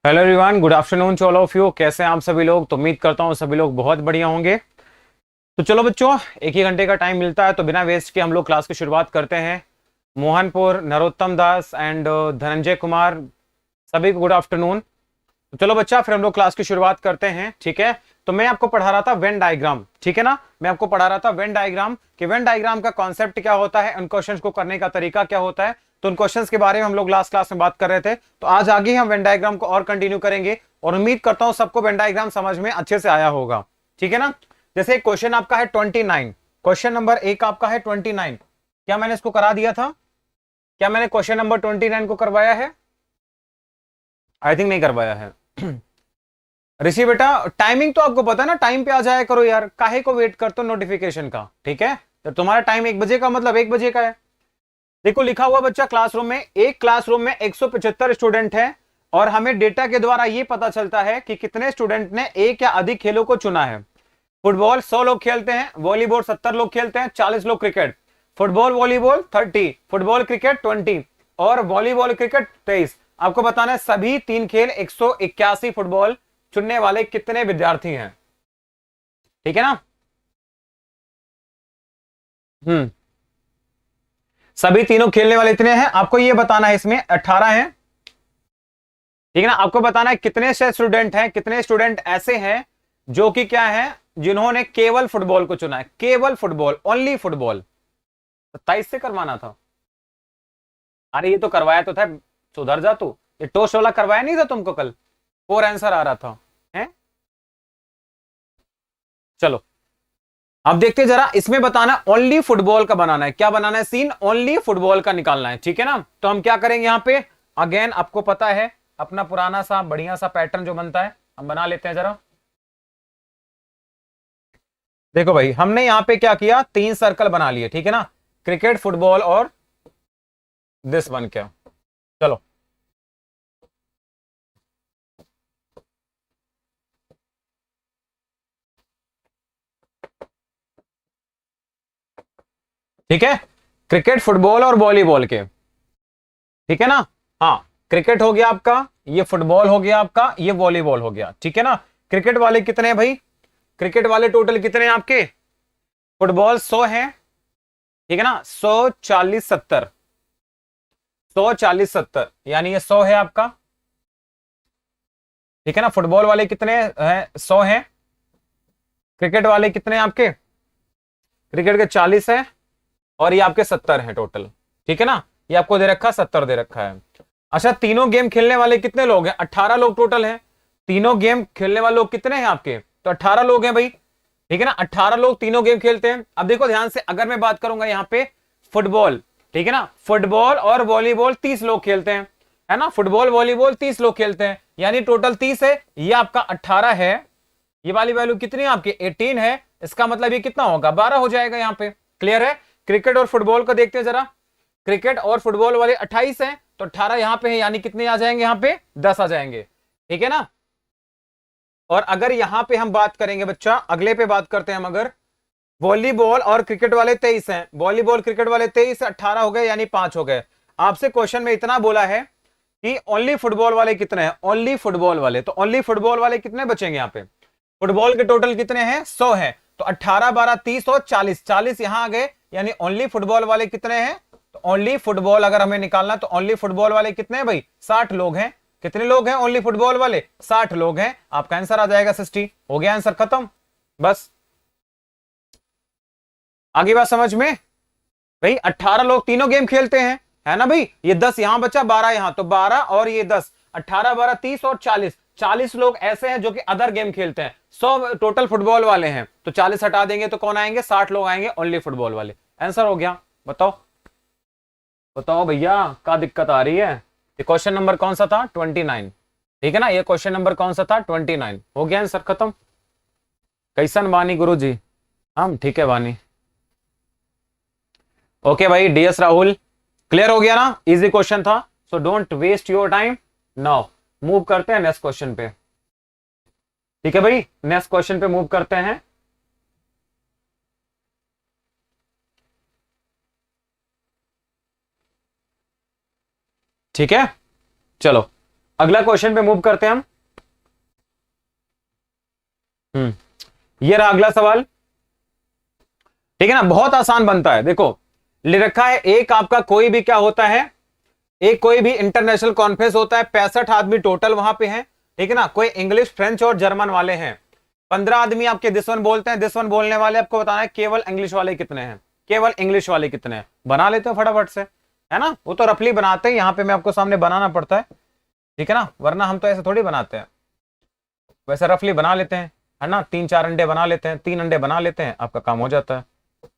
Hello everyone, good afternoon to all of you. कैसे हैं आप सभी लोग? तो उम्मीद करता हूँ सभी लोग बहुत बढ़िया होंगे। तो चलो बच्चों, एक ही घंटे का टाइम मिलता है तो बिना वेस्ट के हम लोग क्लास की शुरुआत करते हैं। मोहनपुर, नरोत्तम दास एंड धनंजय कुमार, सभी को गुड आफ्टरनून। तो चलो बच्चा, फिर हम लोग क्लास की शुरुआत करते हैं, ठीक है। तो मैं आपको पढ़ा रहा था वेन डायग्राम, ठीक है ना। मैं आपको पढ़ा रहा था वेन डायग्राम कि वेन डायग्राम का कॉन्सेप्ट क्या होता है, उन क्वेश्चंस को करने का तरीका क्या होता है। तो उन क्वेश्चंस के बारे में हम लोग लास्ट क्लास में बात कर रहे थे। तो आज आगे हम वेन डायग्राम को और कंटिन्यू करेंगे और उम्मीद करता हूं सबको वेन डायग्राम समझ में अच्छे से आया होगा, ठीक है ना। जैसे क्वेश्चन आपका है 29, क्वेश्चन नंबर 1 आपका है 29। क्या मैंने इसको करा दिया था? क्या मैंने क्वेश्चन नंबर 29 को करवाया है? आई थिंक नहीं करवाया है। ऋषि बेटा, टाइमिंग तो आपको पता है ना, टाइम पे आ जाया करो यार, काहे को वेट करते हो नोटिफिकेशन का, ठीक है। तो तुम्हारा टाइम 1 बजे का मतलब 1 बजे का है। देखो लिखा हुआ बच्चा, क्लासरूम में, एक क्लासरूम में 175 स्टूडेंट है और हमें डेटा के द्वारा यह पता चलता है कि कितने स्टूडेंट ने एक या अधिक खेलों को चुना है। फुटबॉल 100 लोग खेलते हैं, वॉलीबॉल 70 लोग खेलते हैं, 40 लोग cricket. Football volleyball 30, football cricket 20 और वॉलीबॉल क्रिकेट 23। आपको बताना है सभी 3 खेल 181 फुटबॉल चुनने वाले कितने विद्यार्थी हैं, ठीक है ना। हम्म, सभी तीनों खेलने वाले इतने हैं, आपको ये बताना है, इसमें 18 हैं, ठीक है ना। आपको बताना है कितने से स्टूडेंट हैं, कितने स्टूडेंट ऐसे हैं जो कि क्या है, जिन्होंने केवल फुटबॉल को चुना है, केवल फुटबॉल, ओनली फुटबॉल। 27 से करवाना था। अरे ये तो करवाया तो था, सुधर जा तू। ये टोस्ट वाला करवाया नहीं था तुमको कल? 4 आंसर आ रहा था, है। चलो अब देखते हैं जरा, इसमें बताना ओनली फुटबॉल का बनाना है। क्या बनाना है सीन? ओनली फुटबॉल का निकालना है, ठीक है ना। तो हम क्या करेंगे यहां पे, अगेन आपको पता है अपना पुराना सा बढ़िया सा पैटर्न जो बनता है, हम बना लेते हैं जरा। देखो भाई, हमने यहां पे क्या किया, 3 सर्कल बना लिए, ठीक है ना। क्रिकेट, फुटबॉल और दिस वन, क्या। चलो ठीक है, क्रिकेट, फुटबॉल और वॉलीबॉल के, ठीक है ना। हाँ, क्रिकेट हो गया आपका, ये फुटबॉल हो गया आपका, ये वॉलीबॉल हो गया, ठीक है ना। क्रिकेट वाले कितने हैं भाई? क्रिकेट वाले टोटल कितने हैं आपके? फुटबॉल 100 है, ठीक है ना, 100 40 70, 100 40 70 यानी ये 100 है आपका, ठीक है ना। फुटबॉल वाले कितने हैं? 100 हैं। क्रिकेट वाले कितने हैं आपके? क्रिकेट के 40 है और ये आपके 70 हैं टोटल, ठीक है ना। ये आपको दे रखा 70 दे रखा है। अच्छा, तीनों गेम खेलने वाले कितने लोग हैं? 18 लोग टोटल हैं। तीनों गेम खेलने वाले लोग कितने हैं आपके? तो 18 लोग हैं भाई, ठीक है ना। 18 लोग तीनों गेम खेलते हैं। अब देखो ध्यान से, अगर मैं बात करूंगा यहाँ पे फुटबॉल, ठीक है ना, फुटबॉल और वॉलीबॉल 30 लोग खेलते हैं, है ना। फुटबॉल वॉलीबॉल 30 लोग खेलते हैं, यानी टोटल 30 है, ये आपका 18 है। ये वाली वैल्यू कितनी है आपकी? 18 है। इसका मतलब ये कितना होगा? 12 हो जाएगा यहाँ पे। क्लियर है? क्रिकेट और फुटबॉल को देखते हैं जरा। क्रिकेट और फुटबॉल वाले 28 हैं, तो 18 यहां पे है, यानी कितने आ जाएंगे यहाँ पे? 10 आ जाएंगे, ठीक है ना। और अगर यहां पे हम बात करेंगे बच्चा, अगले पे बात करते हैं हम, अगर वॉलीबॉल और क्रिकेट वाले 23 हैं, वॉलीबॉल क्रिकेट वाले 23, 18 हो गए यानी 5 हो गए। आपसे क्वेश्चन में इतना बोला है कि ओनली फुटबॉल वाले कितने हैं, ओनली फुटबॉल वाले, तो ओनली फुटबॉल वाले कितने बचेंगे यहाँ पे? फुटबॉल के टोटल कितने हैं? 100 है, तो 18 12 30 और 40, 40 यहां आ गए, यानी ओनली फुटबॉल वाले कितने हैं? तो ओनली फुटबॉल अगर हमें निकालना, तो ओनली फुटबॉल वाले कितने हैं भाई? 60 लोग हैं। कितने लोग हैं ओनली फुटबॉल वाले? 60 लोग हैं। आपका आंसर आ जाएगा 60। हो गया आंसर खत्म, बस। आगे बात समझ में? भाई 18 लोग तीनों गेम खेलते हैं, है ना भाई। ये 10 यहां बचा, 12 यहां, तो 12 और ये 10, 18 12 30 और 40, 40 लोग ऐसे हैं जो कि अदर गेम खेलते हैं। 100 टोटल फुटबॉल वाले हैं, तो 40 हटा देंगे तो कौन आएंगे? 60 लोग आएंगे ओनली फुटबॉल वाले। आंसर हो गया। बताओ बताओ भैया, क्या दिक्कत आ रही है? ये क्वेश्चन नंबर कौन सा था? 29, ठीक है ना। ये क्वेश्चन नंबर कौन सा था? 29। हो गया आंसर खत्म। कैसन वानी गुरु जी? हम ठीक है वानी। ओके भाई, डीएस राहुल, क्लियर हो गया ना? इजी क्वेश्चन था, so don't waste your time. Now move करते हैं नेक्स्ट क्वेश्चन पे, ठीक है भाई। नेक्स्ट क्वेश्चन पे मूव करते हैं। ठीक है, चलो अगला क्वेश्चन पे मूव करते हैं हम। ये रहा अगला सवाल। ठीक है ना, बहुत आसान बनता है। देखो ले रखा है, एक आपका कोई भी क्या होता है, एक कोई भी इंटरनेशनल कॉन्फ्रेंस होता है, 65 आदमी टोटल वहां पे हैं। ठीक है ना, कोई इंग्लिश, फ्रेंच और जर्मन वाले हैं। 15 आदमी आपके दिस वन बोलते हैं, दिस वन बोलने वाले आपको बताना है केवल इंग्लिश वाले कितने हैं, केवल इंग्लिश वाले कितने हैं। बना लेते हो फटाफट से, है ना, वो तो रफली बनाते हैं, यहां पे मैं आपको सामने बनाना पड़ता है। ठीक है ना, वरना हम तो ऐसे थोड़ी बनाते हैं, वैसे रफली बना लेते हैं, है ना। 3-4 अंडे बना लेते हैं, 3 अंडे बना लेते हैं, आपका काम हो जाता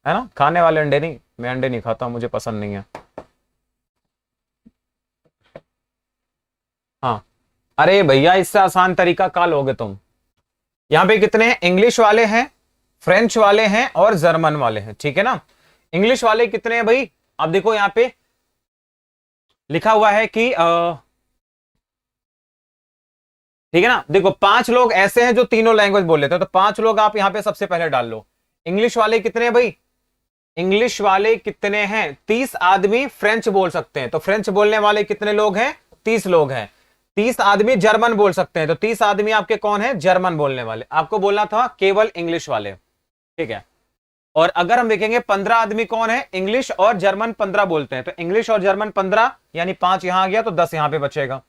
है ना। खाने वाले अंडे नहीं, मैं अंडे नहीं खाता, मुझे पसंद नहीं है। हाँ, अरे भैया इससे आसान तरीका का लोगे तुम। यहां पे कितने हैं, इंग्लिश वाले हैं, फ्रेंच वाले हैं और जर्मन वाले हैं। ठीक है ना, इंग्लिश वाले कितने हैं भाई, अब देखो यहां पे लिखा हुआ है कि ठीक है ना, देखो 5 लोग ऐसे हैं जो तीनों लैंग्वेज बोल लेते हैं, तो 5 लोग आप यहां पे सबसे पहले डाल लो। इंग्लिश वाले कितने हैं भाई, इंग्लिश वाले कितने हैं, 30 आदमी फ्रेंच बोल सकते हैं, तो फ्रेंच बोलने वाले कितने लोग हैं, 30 लोग हैं। 30 आदमी जर्मन बोल सकते हैं, तो 30 आदमी आपके कौन है, जर्मन बोलने वाले। आपको बोलना था केवल इंग्लिश वाले। ठीक है, और अगर हम देखेंगे 15 आदमी कौन है, इंग्लिश और जर्मन 15 बोलते हैं, तो इंग्लिश और जर्मन 15 यानी 5 यहां आ गया, तो 10 यहां पे बचेगा।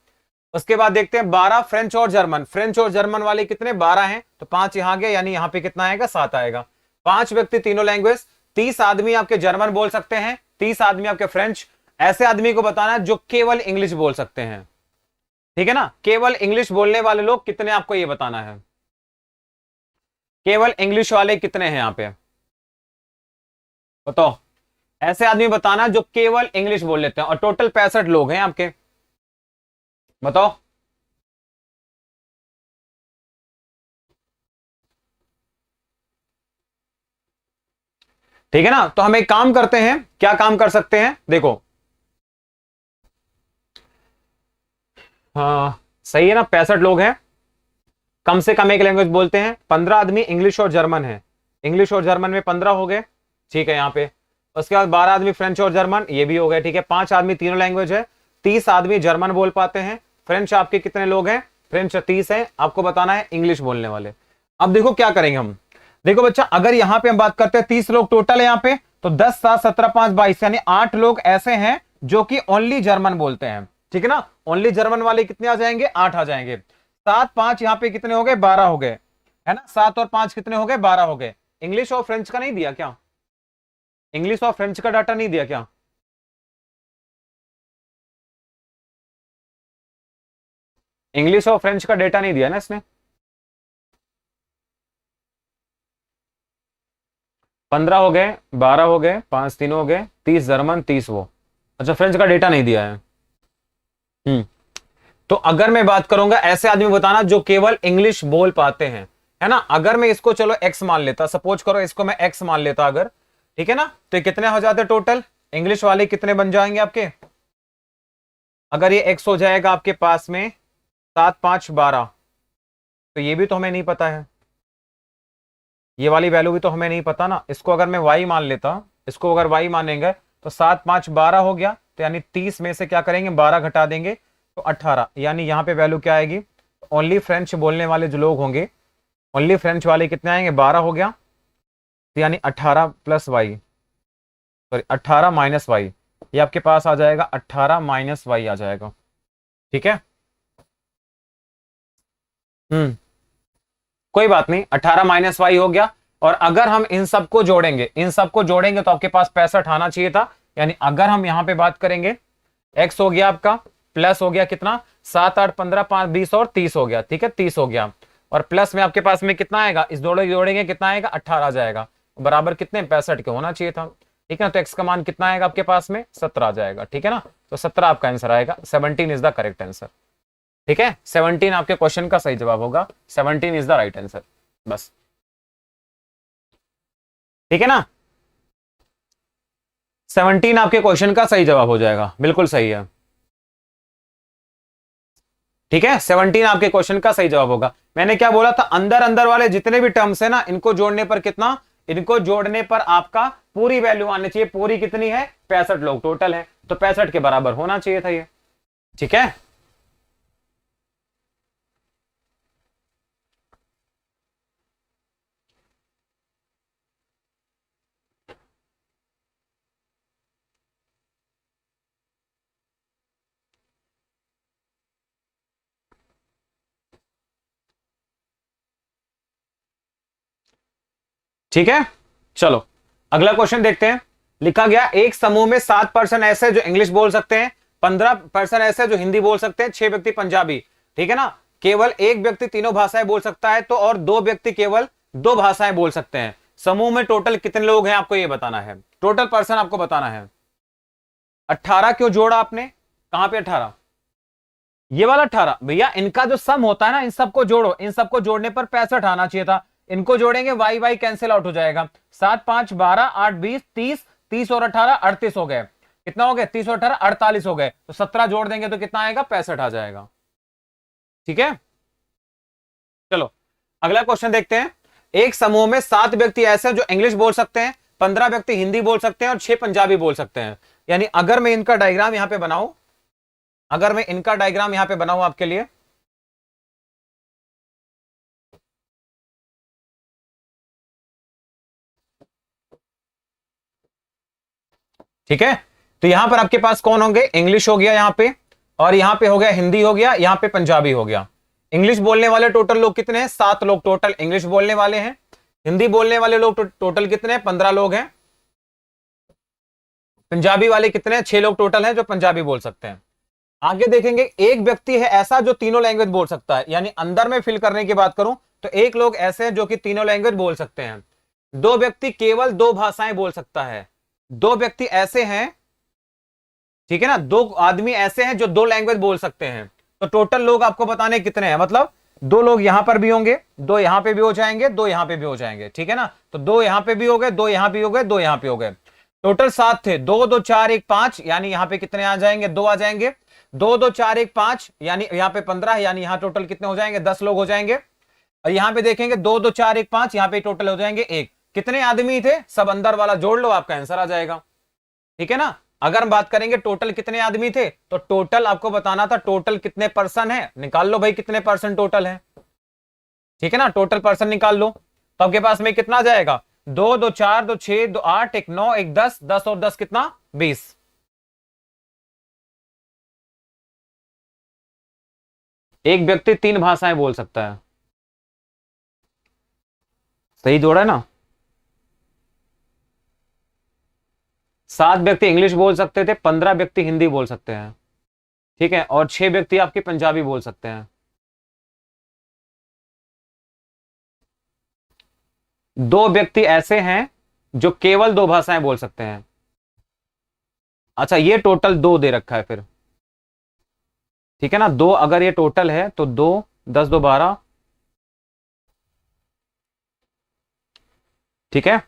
उसके बाद देखते हैं 12 फ्रेंच और जर्मन, फ्रेंच और जर्मन वाले कितने, 12 हैं, तो 5 यहां गया, यानी यहां पे कितना आएगा, 7 आएगा। 5 व्यक्ति तीनों लैंग्वेज, 30 आदमी आपके जर्मन बोल सकते हैं, 30 आदमी आपके फ्रेंच। ऐसे आदमी को बताना है जो केवल इंग्लिश बोल सकते हैं। ठीक है ना, केवल इंग्लिश बोलने वाले लोग कितने, आपको ये बताना है, केवल इंग्लिश वाले कितने हैं यहां पे, बताओ। ऐसे आदमी बताना जो केवल इंग्लिश बोल लेते हैं, और टोटल 65 लोग हैं आपके, बताओ। ठीक है ना, तो हम एक काम करते हैं, क्या काम कर सकते हैं, देखो। हाँ सही है ना, 65 लोग हैं, कम से कम एक लैंग्वेज बोलते हैं। 15 आदमी इंग्लिश और जर्मन है, इंग्लिश और जर्मन में 15 हो गए। ठीक है, यहाँ पे उसके बाद 12 आदमी फ्रेंच और जर्मन, ये भी हो गए। ठीक है, 5 आदमी तीनों लैंग्वेज है, 30 आदमी जर्मन बोल पाते हैं। फ्रेंच आपके कितने लोग हैं, फ्रेंच 30 है, आपको बताना है इंग्लिश बोलने वाले। अब देखो क्या करेंगे हम, देखो बच्चा, अगर यहां पे हम बात करते हैं 30 लोग टोटल है यहां पे, तो 10 7 17 5 22 यानी 8 लोग ऐसे हैं जो कि ओनली जर्मन बोलते हैं। ठीक है ना, ओनली जर्मन वाले कितने आ जाएंगे, 8 आ जाएंगे। 7 5 यहां पे कितने हो गए, 12 हो गए, है ना। 7 और 5 कितने हो गए, 12 हो गए। इंग्लिश और फ्रेंच का नहीं दिया क्या, इंग्लिश और फ्रेंच का डाटा नहीं दिया क्या, इंग्लिश और फ्रेंच का डेटा नहीं दिया ना इसने। 15 हो गए, 12 हो गए, 5 3 हो गए, 30 जर्मन 30 वो। अच्छा, फ्रेंच का डेटा नहीं दिया है। तो अगर मैं बात करूंगा, ऐसे आदमी बताना जो केवल इंग्लिश बोल पाते हैं, है ना। अगर मैं इसको चलो एक्स मान लेता, सपोज करो इसको मैं एक्स मान लेता अगर, ठीक है ना, तो कितने हो जाते टोटल, इंग्लिश वाले कितने बन जाएंगे आपके, अगर ये एक्स हो जाएगा आपके पास में 7 5 12, तो ये भी तो हमें नहीं पता है, ये वाली वैल्यू भी तो हमें नहीं पता ना। इसको अगर मैं वाई मान लेता, इसको अगर वाई मानेंगे, तो 7 5 12 हो गया, तो यानी 30 में से क्या करेंगे, 12 घटा देंगे, तो 18, यानी यहां पे वैल्यू क्या आएगी, ओनली फ्रेंच बोलने वाले जो लोग होंगे, ओनली फ्रेंच वाले कितने आएंगे, 12 हो गया, तो यानी 18 plus Y, sorry 18 minus Y, ये आपके पास आ जाएगा 18 माइनस वाई आ जाएगा। ठीक है, कोई बात नहीं, 18 माइनस वाई हो गया। और अगर हम इन सबको जोड़ेंगे, इन सबको जोड़ेंगे तो आपके पास 65 आना चाहिए था। यानी अगर हम यहां पे बात करेंगे, एक्स हो गया आपका, प्लस हो गया कितना, 7 8 15 5 20 और 30 हो गया। ठीक है, 30 हो गया, और प्लस में आपके पास में कितना आएगा, इस दोनों जोड़ेंगे कितना आएगा, 18 आ जाएगा, बराबर कितने, 65 के होना चाहिए था। ठीक है, तो एक्स का मान कितना आएगा आपके पास में, 17 आ जाएगा। ठीक है ना, तो 17 आपका आंसर आएगा, 17 इज द करेक्ट आंसर। ठीक है, 17 आपके क्वेश्चन का सही जवाब होगा, 17 इज द राइट आंसर, बस। ठीक है ना, 17 आपके क्वेश्चन का सही जवाब हो जाएगा, बिल्कुल सही है। ठीक है, 17 आपके क्वेश्चन का सही जवाब होगा। मैंने क्या बोला था, अंदर अंदर वाले जितने भी टर्म्स है ना, इनको जोड़ने पर कितना, इनको जोड़ने पर आपका पूरी वैल्यू आनी चाहिए। पूरी कितनी है, 65 लोग टोटल है, तो 65 के बराबर होना चाहिए था ये। ठीक है, ठीक है, चलो अगला क्वेश्चन देखते हैं। लिखा गया एक समूह में 7% ऐसे जो इंग्लिश बोल सकते हैं, 15% ऐसे जो हिंदी बोल सकते हैं, 6 व्यक्ति पंजाबी। ठीक है ना, केवल एक व्यक्ति तीनों भाषाएं बोल सकता है तो, और 2 व्यक्ति केवल 2 भाषाएं बोल सकते हैं। समूह में टोटल कितने लोग हैं आपको ये बताना है, टोटल पर्सन आपको बताना है। 18 क्यों जोड़ा आपने, कहां पे 18, ये वाला 18 भैया, इनका जो सम होता है ना, इन सबको जोड़ो, इन सबको जोड़ने पर 65 आना चाहिए था। इनको जोड़ेंगे वाई वाई कैंसिल आउट हो जाएगा। 7 5 12 8 20 30, 30 और 18 38 हो गए। कितना हो गए, 30 और 18 48 हो गए। तो 17 जोड़ देंगे तो कितना आएगा, 65 आ जाएगा। ठीक है, चलो अगला क्वेश्चन देखते हैं। एक समूह में 7 व्यक्ति ऐसे जो इंग्लिश बोल सकते हैं, 15 व्यक्ति हिंदी बोल सकते हैं और 6 पंजाबी बोल सकते हैं। यानी अगर मैं इनका डायग्राम यहां पे बनाऊं, अगर मैं इनका डायग्राम यहां पे बनाऊं आपके लिए, ठीक है, तो यहां पर आपके पास कौन होंगे, इंग्लिश हो गया यहां पे, और यहां पे हो गया हिंदी हो गया, यहां पे पंजाबी हो गया। इंग्लिश बोलने वाले टोटल लोग कितने हैं, 7 लोग टोटल इंग्लिश बोलने वाले हैं। हिंदी बोलने वाले लोग टोटल कितने हैं, 15 लोग हैं। पंजाबी वाले कितने हैं, 6 लोग टोटल हैं जो पंजाबी बोल सकते हैं। आगे देखेंगे, एक व्यक्ति है ऐसा जो तीनों लैंग्वेज बोल सकता है। यानी अंदर में फिल करने की बात करूं तो एक लोग ऐसे हैं जो कि तीनों लैंग्वेज बोल सकते हैं। 2 व्यक्ति केवल 2 भाषाएं बोल सकता है। 2 व्यक्ति ऐसे हैं, ठीक है ना, 2 आदमी ऐसे हैं जो 2 लैंग्वेज बोल सकते हैं। तो टोटल लोग आपको बताने कितने हैं, मतलब 2 लोग यहां पर भी होंगे, 2 यहां पे भी हो जाएंगे, 2 यहां पे भी हो जाएंगे। ठीक है ना, तो 2 यहां पे भी हो गए, 2 यहां भी हो गए, 2 यहां पे हो गए। टोटल 7 थे, 2 2 4 1 5, यानी यहां पे कितने आ जाएंगे, 2 आ जाएंगे। 2 2 4 1 5, यानी यहां पे 15, यानी यहां टोटल कितने हो जाएंगे, 10 लोग हो जाएंगे। और यहां पे देखेंगे 2 2 4 1 5, यहां पे टोटल हो जाएंगे 1। कितने आदमी थे, सब अंदर वाला जोड़ लो, आपका आंसर आ जाएगा। ठीक है ना, अगर हम बात करेंगे टोटल कितने आदमी थे, तो टोटल आपको बताना था टोटल कितने पर्सन है, निकाल लो भाई कितने पर्सन टोटल है। ठीक है ना, टोटल पर्सन निकाल लो, तो आपके पास में कितना आ जाएगा, 2 2 4 2 6 2 8 1 9 1 10, 10 और 10 कितना, 20। एक व्यक्ति 3 भाषाएं बोल सकता है, सही जोड़ा है ना। 7 व्यक्ति इंग्लिश बोल सकते थे, 15 व्यक्ति हिंदी बोल सकते हैं, ठीक है, और 6 व्यक्ति आपके पंजाबी बोल सकते हैं। 2 व्यक्ति ऐसे हैं जो केवल 2 भाषाएं बोल सकते हैं। अच्छा, ये टोटल 2 दे रखा है फिर, ठीक है ना, 2 अगर ये टोटल है तो 2 10 2 12, ठीक है।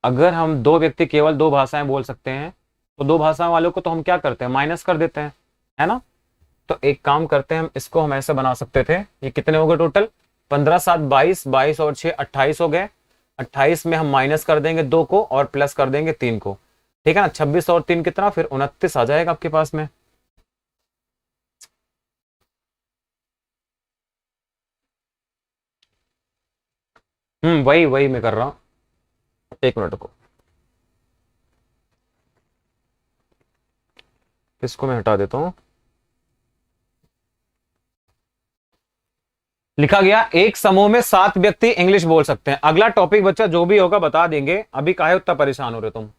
अगर हम 2 व्यक्ति केवल 2 भाषाएं बोल सकते हैं तो 2 भाषा वालों को तो हम क्या करते हैं, माइनस कर देते हैं, है ना। तो एक काम करते हैं, हम इसको हम ऐसे बना सकते थे, ये कितने हो गए टोटल, 15 7 22, 22 और 6 28 हो गए। 28 में हम माइनस कर देंगे 2 को और प्लस कर देंगे 3 को, ठीक है ना। 26 और 3 कितना, फिर 29 आ जाएगा आपके पास में। वही वही मैं कर रहा हूं, एक मिनट को, इसको मैं हटा देता हूं। लिखा गया एक समूह में 7 व्यक्ति इंग्लिश बोल सकते हैं। अगला टॉपिक बच्चा जो भी होगा बता देंगे, अभी काहे उतना परेशान हो रहे तुम।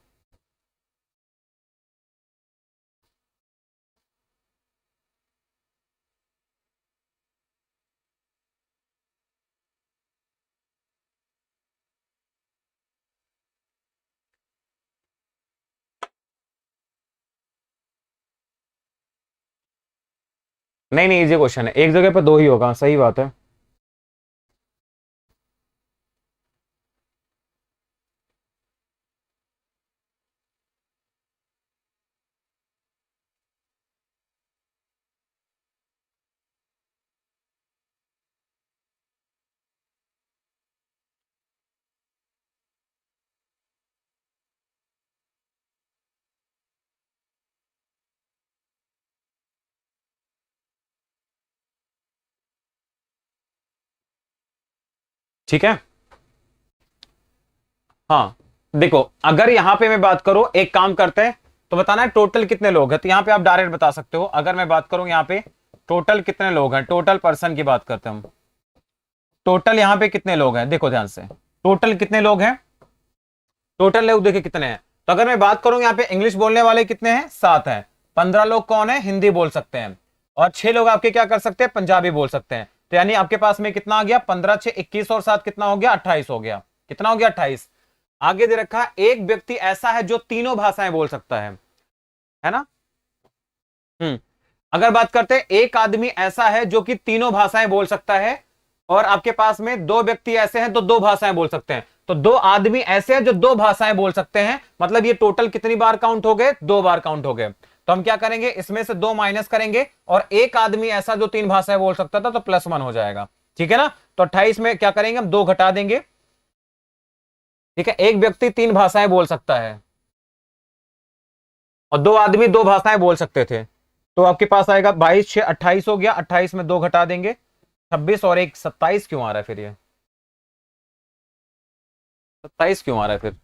नहीं नहीं, इजी क्वेश्चन है, एक जगह पर 2 ही होगा, सही बात है। ठीक है, हाँ देखो, अगर यहां पे मैं बात करूं, एक काम करते हैं, तो बताना है टोटल कितने लोग हैं, तो यहां पे आप डायरेक्ट बता सकते हो। अगर मैं बात करूं यहां पे टोटल कितने लोग हैं, टोटल पर्सन की बात करते हैं हम, टोटल यहाँ पे कितने लोग हैं, देखो ध्यान से, टोटल कितने लोग हैं, टोटल लोग देखिए कितने हैं। तो अगर मैं बात करूं यहाँ पे इंग्लिश बोलने वाले कितने हैं, 7 हैं। 15 लोग कौन है, हिंदी बोल सकते हैं, और 6 लोग आपके क्या कर सकते हैं, पंजाबी बोल सकते हैं। तो यानी आपके पास में कितना आ गया, 15 6 21 और 7 कितना हो गया, 28 हो गया। कितना हो गया, 28। आगे दे रखा है एक व्यक्ति ऐसा है जो तीनों भाषाएं बोल सकता है ना। अगर बात करते हैं एक आदमी ऐसा है जो कि तीनों भाषाएं बोल सकता है, और आपके पास में दो व्यक्ति ऐसे हैं तो दो भाषाएं बोल सकते हैं, तो दो आदमी ऐसे हैं जो दो भाषाएं बोल सकते हैं, मतलब ये टोटल कितनी बार काउंट हो गए, 2 बार काउंट हो गए। तो हम क्या करेंगे, इसमें से 2 माइनस करेंगे, और एक आदमी ऐसा जो 3 भाषाएं बोल सकता था तो +1 हो जाएगा। ठीक है ना। तो 28 में क्या करेंगे, हम 2 घटा देंगे। ठीक है, एक व्यक्ति 3 भाषाएं बोल सकता है और 2 आदमी 2 भाषाएं बोल सकते थे, तो आपके पास आएगा 22 6 28 हो गया। 28 में 2 घटा देंगे, 26 और 1 27 क्यों आ रहा है फिर, ये 27 क्यों आ रहा है फिर।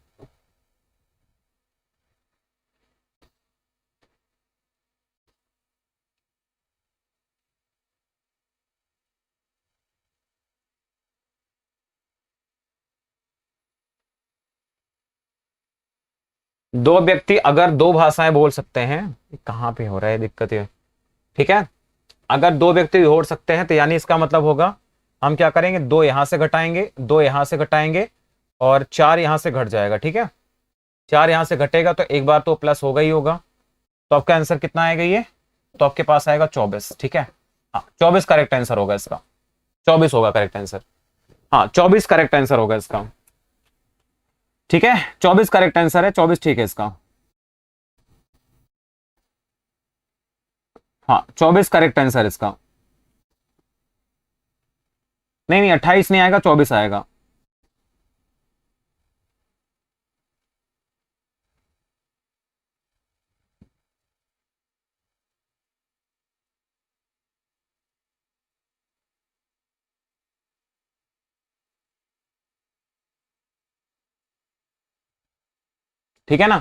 दो व्यक्ति अगर 2 भाषाएं बोल सकते हैं, कहां पे हो रहा है दिक्कत ये। ठीक है, अगर 2 व्यक्ति बोल सकते हैं तो यानी इसका मतलब होगा हम क्या करेंगे, 2 यहां से घटाएंगे, 2 यहां से घटाएंगे, और 4 यहां से घट जाएगा। ठीक है, 4 यहां से घटेगा तो एक बार तो प्लस होगा ही होगा। तो आपका आंसर कितना आएगा ये, तो आपके पास आएगा 24। ठीक है, हाँ 24 करेक्ट आंसर होगा इसका, 24 होगा करेक्ट आंसर। हाँ 24 करेक्ट आंसर होगा इसका। ठीक है, 24 करेक्ट आंसर है, 24 ठीक है इसका। हाँ 24 करेक्ट आंसर इसका। नहीं नहीं 28 नहीं आएगा, 24 आएगा। ठीक है ना।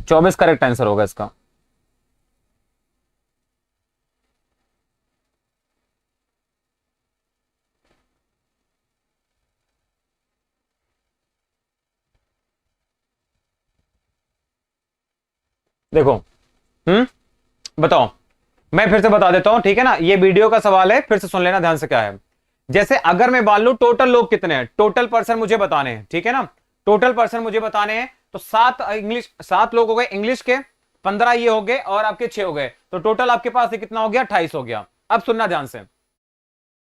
24 करेक्ट आंसर होगा इसका। देखो, बताओ, मैं फिर से बता देता हूं, ठीक है ना। ये वीडियो का सवाल है, फिर से सुन लेना ध्यान से क्या है। जैसे अगर मैं मान लू टोटल लोग कितने हैं, टोटल पर्सन मुझे बताने हैं, ठीक है ना, टोटल पर्सन मुझे बताने हैं, तो 7 लोग हो गए इंग्लिश के, 15 ये हो गए, और आपके 6 हो गए, तो टोटल आपके पास ये कितना हो गया, 28 हो गया। अब सुनना ध्यान से,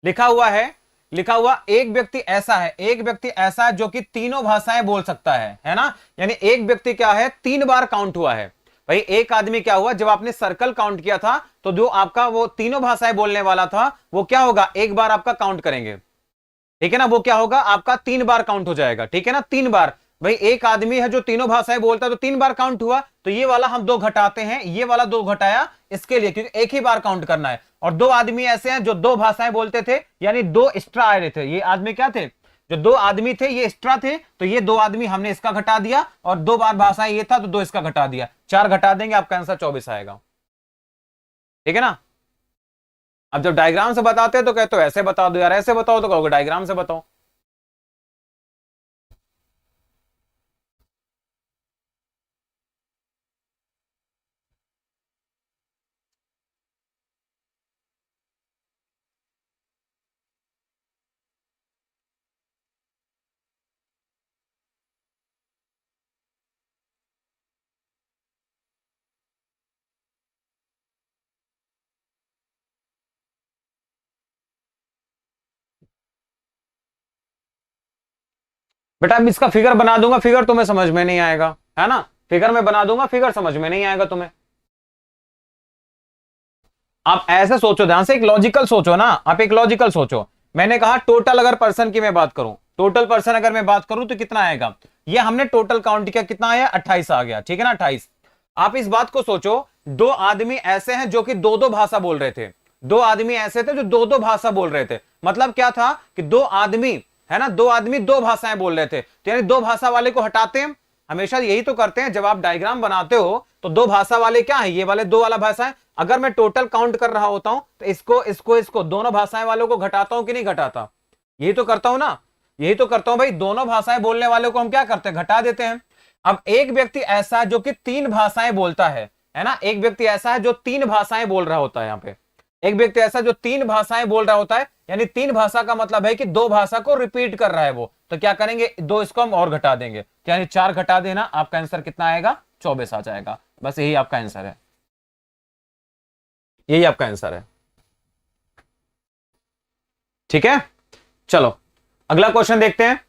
लिखा हुआ है, लिखा हुआ एक व्यक्ति ऐसा है, एक व्यक्ति ऐसा है जो कि तीनों भाषाएं बोल सकता है ना। यानी एक व्यक्ति क्या है, 3 बार काउंट हुआ है। भाई एक आदमी क्या हुआ, जब आपने सर्कल काउंट किया था तो जो आपका वो तीनों भाषाएं बोलने वाला था वो क्या होगा, एक बार आपका काउंट करेंगे। ठीक है ना, वो क्या होगा आपका 3 बार काउंट हो जाएगा। ठीक है ना, 3 बार। भाई एक आदमी है जो तीनों भाषाएं बोलता है तो 3 बार काउंट हुआ, तो ये वाला हम 2 घटाते हैं, ये वाला 2 घटाया इसके लिए, क्योंकि एक ही बार काउंट करना है। और 2 आदमी ऐसे हैं जो 2 भाषाएं बोलते थे, यानी 2 एक्स्ट्रा आ रहे थे। ये आदमी क्या थे, जो 2 आदमी थे ये एक्स्ट्रा थे, तो ये 2 आदमी हमने इसका घटा दिया, और 2 बार भाषाएं ये था तो 2 इसका घटा दिया, 4 घटा देंगे, आपका आंसर 24 आएगा। ठीक है ना। अब जब डायग्राम से बताते हैं तो कहते हो ऐसे बता दो यार, ऐसे बताओ तो कहोगे डायग्राम से बताओ। बेटा अब इसका फिगर बना दूंगा, फिगर तुम्हें समझ में नहीं आएगा, है ना। फिगर में बना दूंगा, फिगर समझ में नहीं आएगा तुम्हें। आप ऐसे सोचो ध्यान से, एक लॉजिकल सोचो ना, आप एक लॉजिकल सोचो। मैंने कहा टोटल अगर पर्सन की मैं बात करूं, टोटल पर्सन अगर मैं बात करूं तो कितना आएगा, ये हमने टोटल काउंट किया, कितना आया 28 आ गया। ठीक है ना, 28। आप इस बात को सोचो, 2 आदमी ऐसे हैं जो कि 2-2 भाषा बोल रहे थे, 2 आदमी ऐसे थे जो 2-2 भाषा बोल रहे थे। मतलब क्या था कि 2 आदमी, है ना, 2 आदमी 2 भाषाएं बोल रहे थे, तो यानी 2 भाषा वाले को हटाते हैं। हमेशा यही तो करते हैं, जब आप डायग्राम बनाते हो तो दो भाषा वाले क्या है, ये वाले दो वाला भाषा है। अगर मैं टोटल काउंट कर रहा होता हूं तो इसको दोनों भाषाएं वालों को घटाता हूं कि नहीं घटाता, यही तो करता हूं ना, यही तो करता हूं भाई। दोनों भाषाएं बोलने वालों को हम क्या करते हैं, घटा देते हैं। अब एक व्यक्ति ऐसा जो कि तीन भाषाएं बोलता है ना, एक व्यक्ति ऐसा है जो तीन भाषाएं बोल रहा होता है, यहाँ पे एक व्यक्ति ऐसा जो तीन भाषाएं बोल रहा होता है, यानी तीन भाषा का मतलब है कि दो भाषा को रिपीट कर रहा है वो, तो क्या करेंगे, दो इसको हम और घटा देंगे, तो यानी 4 घटा देना, आपका आंसर कितना आएगा, 24 आ जाएगा। बस यही आपका आंसर है, यही आपका आंसर है। ठीक है, चलो अगला क्वेश्चन देखते हैं।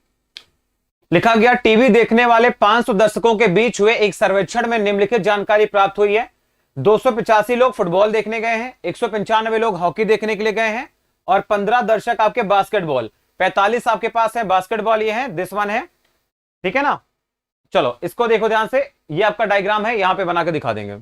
लिखा गया टीवी देखने वाले 500 दर्शकों के बीच हुए एक सर्वेक्षण में निम्नलिखित जानकारी प्राप्त हुई है। 285 लोग फुटबॉल देखने गए हैं, 195 लोग हॉकी देखने के लिए गए हैं, और 15 दर्शक आपके बास्केटबॉल, 45 आपके पास है बास्केटबॉल, ये है दिस वन है। ठीक है ना, चलो इसको देखो ध्यान से, ये आपका डायग्राम है, यहां पे बना के दिखा देंगे।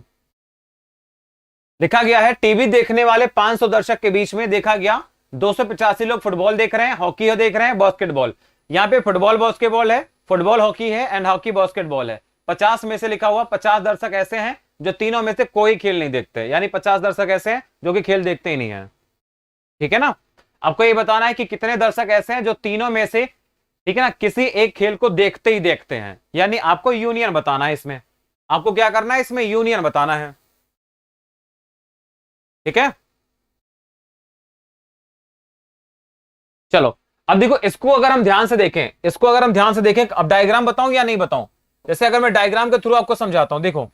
लिखा गया है टीवी देखने वाले 500 दर्शक के बीच में देखा गया 285 लोग फुटबॉल देख रहे हैं, हॉकी देख रहे हैं, बास्केटबॉल। यहां पे फुटबॉल बास्केटबॉल है, फुटबॉल हॉकी है एंड हॉकी बास्केटबॉल है। 50 में से लिखा हुआ 50 दर्शक ऐसे हैं जो तीनों में से कोई खेल नहीं देखते, यानी 50 दर्शक ऐसे हैं जो कि खेल देखते ही नहीं है। ठीक है ना, आपको ये बताना है कि कितने दर्शक ऐसे हैं जो तीनों में से, ठीक है ना, किसी एक खेल को देखते ही देखते हैं, यानी आपको यूनियन बताना है इसमें, आपको क्या करना है इसमें, यूनियन बताना है। ठीक है, चलो अब देखो, इसको अगर हम ध्यान से देखें, इसको अगर हम ध्यान से देखें, अब डायग्राम बताऊं या नहीं बताऊं, जैसे अगर मैं डायग्राम के थ्रू आपको समझाता हूं, देखो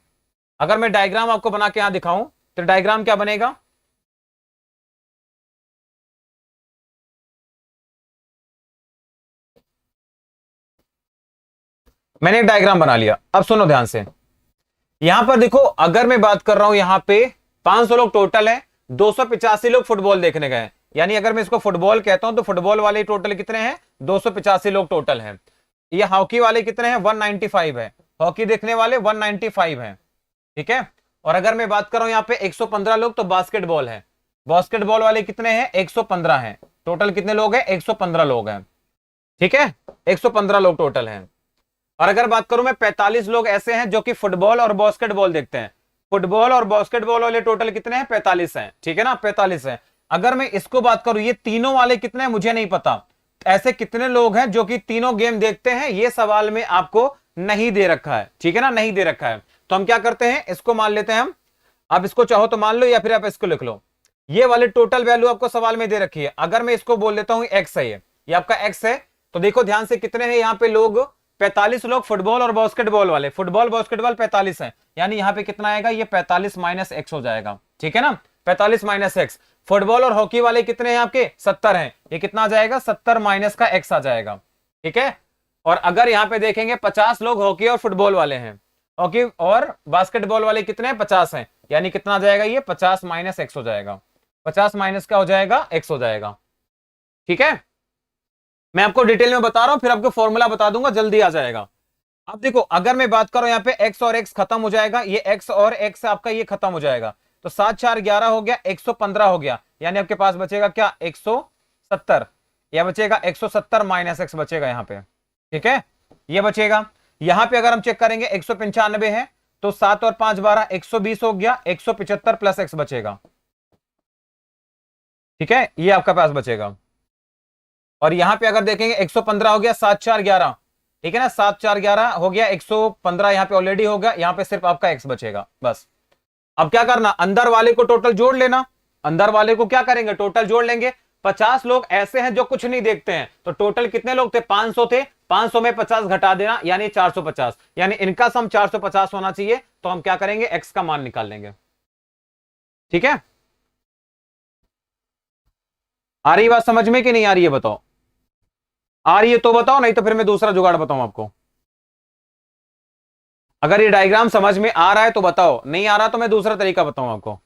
अगर मैं डायग्राम आपको बना के यहां दिखाऊं तो डायग्राम क्या बनेगा, मैंने एक डायग्राम बना लिया। अब सुनो ध्यान से, यहां पर देखो अगर मैं बात कर रहा हूं, यहां पे 500 लोग टोटल है, 285 लोग फुटबॉल देखने गए, यानी अगर मैं इसको फुटबॉल कहता हूं तो फुटबॉल वाले टोटल कितने हैं, 285 लोग टोटल हैं। ये हॉकी वाले कितने हैं, 195 है, हॉकी देखने वाले 195 हैं। ठीक है, और अगर मैं बात कर रहा हूं यहाँ पे 115 लोग तो बास्केटबॉल है, बास्केटबॉल वाले कितने हैं, 115 हैं। टोटल कितने लोग हैं, 115 लोग हैं। ठीक है, 115 लोग टोटल हैं। और अगर बात करूं मैं 45 लोग ऐसे हैं जो कि फुटबॉल और बास्केटबॉल देखते हैं, फुटबॉल और बास्केटबॉल वाले टोटल कितने हैं, 45 हैं। ठीक है ना, 45 हैं। अगर मैं इसको बात करूं, ये तीनों वाले कितने हैं मुझे नहीं पता, ऐसे कितने लोग हैं जो कि तीनों गेम देखते हैं, ये सवाल में आपको नहीं दे रखा है। ठीक है ना, नहीं दे रखा है, तो हम क्या करते हैं, इसको मान लेते हैं हम। आप इसको चाहो तो मान लो या फिर आप इसको लिख लो, ये वाले टोटल वैल्यू आपको सवाल में दे रखी है। अगर मैं इसको बोल देता हूं एक्स है, ये आपका एक्स है, तो देखो ध्यान से कितने हैं यहाँ पे लोग, 45 लोग फुटबॉल और बास्केटबॉल वाले, फुटबॉल बास्केटबॉल 45 है, यानी यहाँ पे कितना आएगा, ये 45 माइनस एक्स हो जाएगा। ठीक है ना, 45 माइनस एक्स। फुटबॉल और हॉकी वाले कितने हैं आपके, 70 हैं, ये कितना आ जाएगा, 70 माइनस का एक्स आ जाएगा। ठीक है, और अगर यहाँ पे देखेंगे 50 लोग हॉकी और फुटबॉल वाले हैं, हॉकी और बास्केटबॉल वाले कितने हैं, 50 हैं, यानी कितना आ जाएगा, ये 50 माइनस एक्स हो जाएगा, 50 माइनस का हो जाएगा, एक्स हो जाएगा। ठीक है, मैं आपको डिटेल में बता रहा हूं, फिर आपको फॉर्मूला बता दूंगा, जल्दी आ जाएगा। अब देखो अगर मैं बात करूं यहाँ पे x और x खत्म हो जाएगा, ये x और x आपका ये खत्म हो जाएगा, तो 7 4 11 हो गया, 115 हो गया, यानी आपके पास बचेगा क्या, 170, या बचेगा 170 माइनस एक्स बचेगा यहाँ पे। ठीक है, ये बचेगा। यहां पे अगर हम चेक करेंगे 195 है, तो 7 और 5 12, 120 हो गया, 175 प्लस एक्स बचेगा। ठीक है, ये आपका पास बचेगा। और यहां पे अगर देखेंगे 115 हो गया, 7 4 11, ठीक है ना, 7 4 11 हो गया, 115 यहां पे ऑलरेडी हो गया, यहां पे सिर्फ आपका एक्स बचेगा बस। अब क्या करना, अंदर वाले को टोटल जोड़ लेना, अंदर वाले को क्या करेंगे, टोटल जोड़ लेंगे। 50 लोग ऐसे हैं जो कुछ नहीं देखते हैं, तो टोटल कितने लोग थे, 500 थे, 500 में 50 घटा देना, यानी 450, यानी इनका सम 450 होना चाहिए, तो हम क्या करेंगे, एक्स का मान निकाल लेंगे। ठीक है, आ रही बात समझ में कि नहीं आ रही है, बताओ, आ रही है तो बताओ, नहीं तो फिर मैं दूसरा जुगाड़ बताऊं आपको। अगर ये डायग्राम समझ में आ रहा है तो बताओ, नहीं आ रहा तो मैं दूसरा तरीका बताऊं आपको।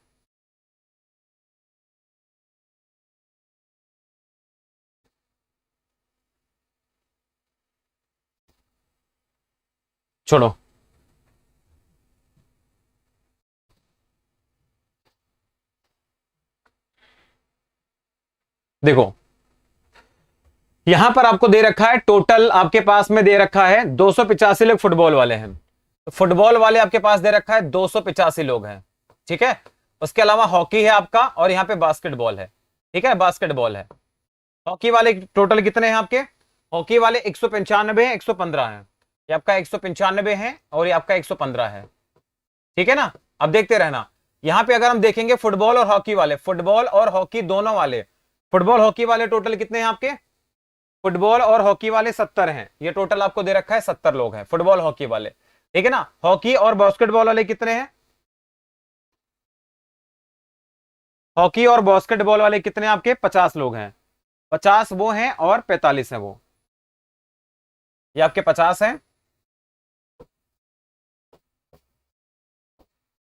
छोड़ो, देखो यहां पर आपको दे रखा है, टोटल आपके पास में दे रखा है 285 लोग फुटबॉल वाले हैं, फुटबॉल वाले आपके पास दे रखा है 285 लोग हैं, ठीक है। उसके अलावा हॉकी है आपका, और यहाँ पे बास्केटबॉल है, ठीक है, बास्केटबॉल है। हॉकी वाले टोटल कितने हैं आपके? हॉकी वाले 195 है, 115 है। ये आपका 195 है और ये आपका 115 है, ठीक है ना। अब देखते रहना, यहां पे अगर हम देखेंगे फुटबॉल और हॉकी वाले, फुटबॉल और हॉकी दोनों वाले, फुटबॉल हॉकी वाले टोटल कितने हैं आपके? फुटबॉल और हॉकी वाले 70 हैं, ये टोटल आपको दे रखा है 70 लोग हैं फुटबॉल हॉकी वाले, ठीक है ना। हॉकी और बास्केटबॉल वाले कितने हैं? हॉकी और बास्केटबॉल वाले कितने आपके? 50 लोग हैं। 50 वो हैं और 45 है वो, ये आपके 50 हैं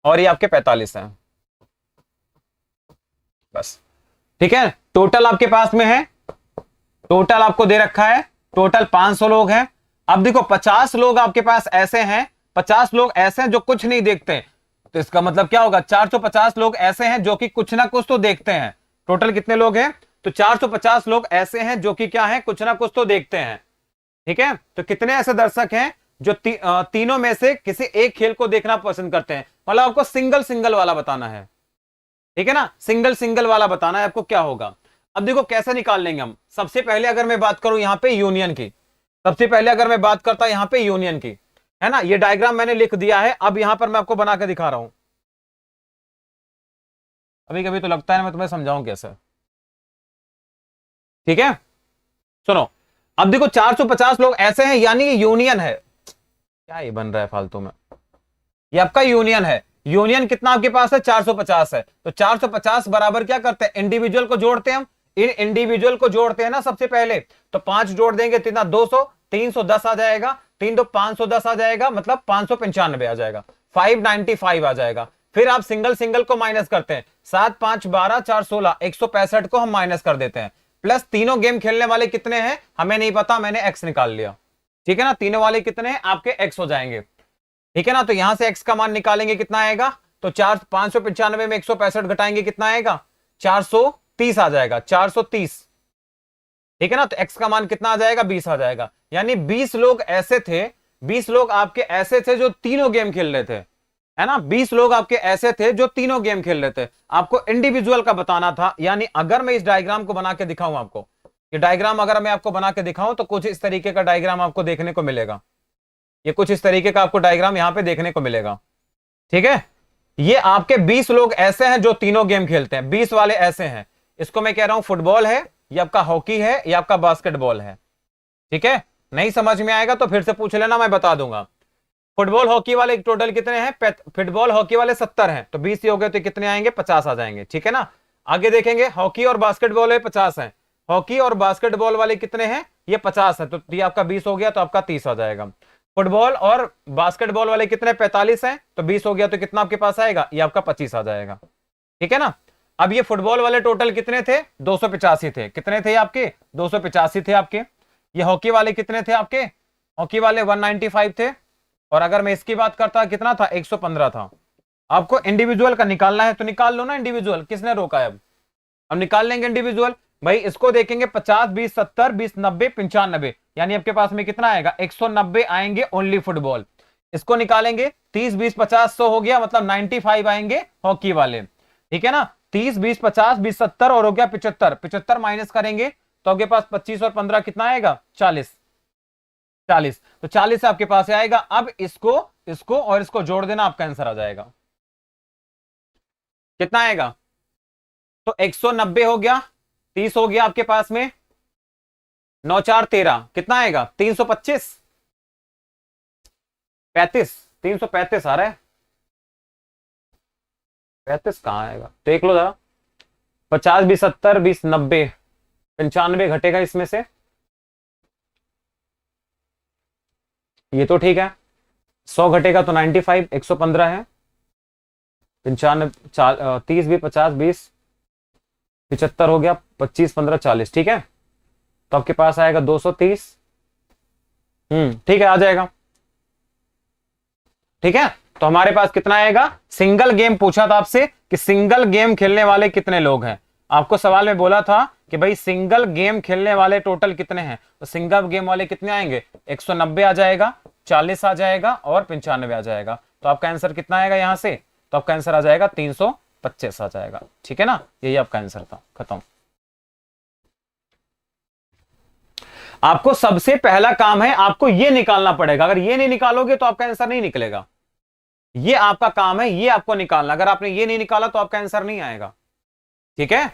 और ये आपके 45 हैं, बस, ठीक है। टोटल आपके पास में है, टोटल आपको दे रखा है, टोटल 500 लोग हैं। अब देखो 50 लोग आपके पास ऐसे हैं, 50 लोग ऐसे हैं जो कुछ नहीं देखते, तो इसका मतलब क्या होगा? 450 लोग ऐसे हैं जो कि कुछ ना कुछ तो देखते हैं। टोटल कितने लोग हैं? तो 450 लोग ऐसे हैं जो कि क्या है? कुछ ना कुछ तो देखते हैं, ठीक है। तो कितने ऐसे दर्शक हैं जो तीनों में से किसी एक खेल को देखना पसंद करते हैं? मतलब आपको सिंगल सिंगल वाला बताना है, ठीक है ना, सिंगल सिंगल वाला बताना है आपको क्या होगा। अब देखो कैसे निकाल लेंगे हम। सबसे पहले अगर मैं बात करूं यहां पे यूनियन की, सबसे पहले अगर मैं बात करता यहां पे यूनियन की, है ना, ये डायग्राम मैंने लिख दिया है, अब यहां पर मैं आपको बना के दिखा रहा हूं। अभी कभी तो लगता है मैं तुम्हें समझाऊं कैसे, ठीक है। सुनो, अब देखो 450 लोग ऐसे हैं, यानी ये यूनियन है। क्या ये बन रहा है फालतू में? ये आपका यूनियन है। यूनियन कितना आपके पास है? 450 है। तो 450 बराबर क्या करते हैं? इंडिविजुअल को जोड़ते हैं हम, इन इंडिविजुअल को जोड़ते हैं ना सबसे पहले, तो 5 जोड़ देंगे, कितना? 200, 310 आ जाएगा, 3 तो 510 आ जाएगा, मतलब 595 आ जाएगा, 595 आ जाएगा। फिर आप सिंगल सिंगल को माइनस करते हैं, 7 5 12 4 16, 165 को हम माइनस कर देते हैं, प्लस तीनों गेम खेलने वाले कितने हैं हमें नहीं पता, मैंने एक्स निकाल लिया, ठीक है ना। तीनों वाले कितने हैं आपके? एक्स हो जाएंगे, ठीक है ना। तो यहां से x का मान निकालेंगे, कितना आएगा? तो 595 में 165 घटाएंगे, कितना आएगा? 430 आ जाएगा, 430, ठीक है ना। तो x का मान कितना आ जाएगा? 20 आ जाएगा। यानी 20 लोग ऐसे थे, 20 लोग आपके ऐसे थे जो तीनों गेम खेल रहे थे, है ना। 20 लोग आपके ऐसे थे जो तीनों गेम खेल रहे थे, आपको इंडिविजुअल का बताना था। यानी अगर मैं इस डायग्राम को बना के दिखाऊं आपको, ये डायग्राम अगर मैं आपको बना के दिखाऊं तो कुछ इस तरीके का डायग्राम आपको देखने को मिलेगा, ये कुछ इस तरीके का आपको डायग्राम यहां पे देखने को मिलेगा, ठीक है। ये आपके 20 लोग ऐसे हैं जो तीनों गेम खेलते हैं, 20 वाले ऐसे हैं, इसको मैं कह रहा हूं फुटबॉल है, ये आपका हॉकी है, ये आपका बास्केटबॉल है, ठीक है। नहीं समझ में आएगा तो फिर से पूछ लेना, मैं बता दूंगा। फुटबॉल हॉकी वाले टोटल कितने हैं? फुटबॉल हॉकी वाले 70 हैं, तो 20 हो गए तो कितने आएंगे? 50 आ जाएंगे, ठीक है ना। आगे देखेंगे, हॉकी और बास्केटबॉल वाले 50 हैं, हॉकी और बास्केटबॉल वाले कितने हैं? ये 50 है, तो ये आपका 20 हो गया तो आपका 30 आ जाएगा। फुटबॉल और बास्केटबॉल वाले कितने? 45 हैं, तो 20 हो गया तो कितना आपके पास आएगा? ये आपका 25 आ जाएगा, ठीक है ना। अब ये फुटबॉल वाले टोटल कितने थे? 285 थे। कितने थे आपके? 285 थे आपके। ये हॉकी वाले कितने थे आपके? हॉकी वाले 195 थे। और अगर मैं इसकी बात करता, कितना था? 115 था। आपको इंडिविजुअल का निकालना है तो निकाल लो ना इंडिविजुअल, किसने रोका है? अब हम निकाल लेंगे इंडिविजुअल। भाई इसको देखेंगे, 50 20 70 20 90 95, यानी आपके पास में कितना आएगा? 190 आएंगे ओनली फुटबॉल। इसको निकालेंगे, 30 20 50 100 हो गया, मतलब 95 आएंगे हॉकी वाले, ठीक है ना। 30 20 50 20 70 और हो गया 75, 75 माइनस करेंगे तो आपके पास 25 और 15 कितना आएगा? 40, 40, तो 40 आपके पास आएगा। अब इसको इसको और इसको जोड़ देना, आपका आंसर आ जाएगा। कितना आएगा? तो 190 हो गया, 30 हो गया आपके पास में, 9 4 13, कितना आएगा? 325, 35, 335 आ रहा है, 35 कहां आएगा देख लो जरा। 50 20 70 20 90 95 घटेगा इसमें से, ये तो ठीक है। 100 घटेगा तो 95, 115 है, 95 30 भी 50 20 75 हो गया, 25 15 40, ठीक है। तो आपके पास आएगा 230, ठीक है, आ जाएगा, ठीक है। तो हमारे पास कितना आएगा? सिंगल गेम पूछा था आपसे कि सिंगल गेम खेलने वाले कितने लोग हैं, आपको सवाल में बोला था कि भाई सिंगल गेम खेलने वाले टोटल कितने हैं, तो सिंगल गेम वाले कितने आएंगे? 190 आ जाएगा, 40 आ जाएगा और 95 आ जाएगा। तो आपका आंसर कितना आएगा यहां से? तो आपका आंसर आ जाएगा 325 आ जाएगा। ठीक है ना, यही आपका आंसर था, खत्म। आपको सबसे पहला काम है, आपको ये निकालना पड़ेगा। अगर ये नहीं निकालोगे तो आपका आंसर नहीं निकलेगा। ये आपका काम है, ये आपको निकालना। अगर आपने ये नहीं निकाला तो आपका आंसर नहीं आएगा। ठीक है,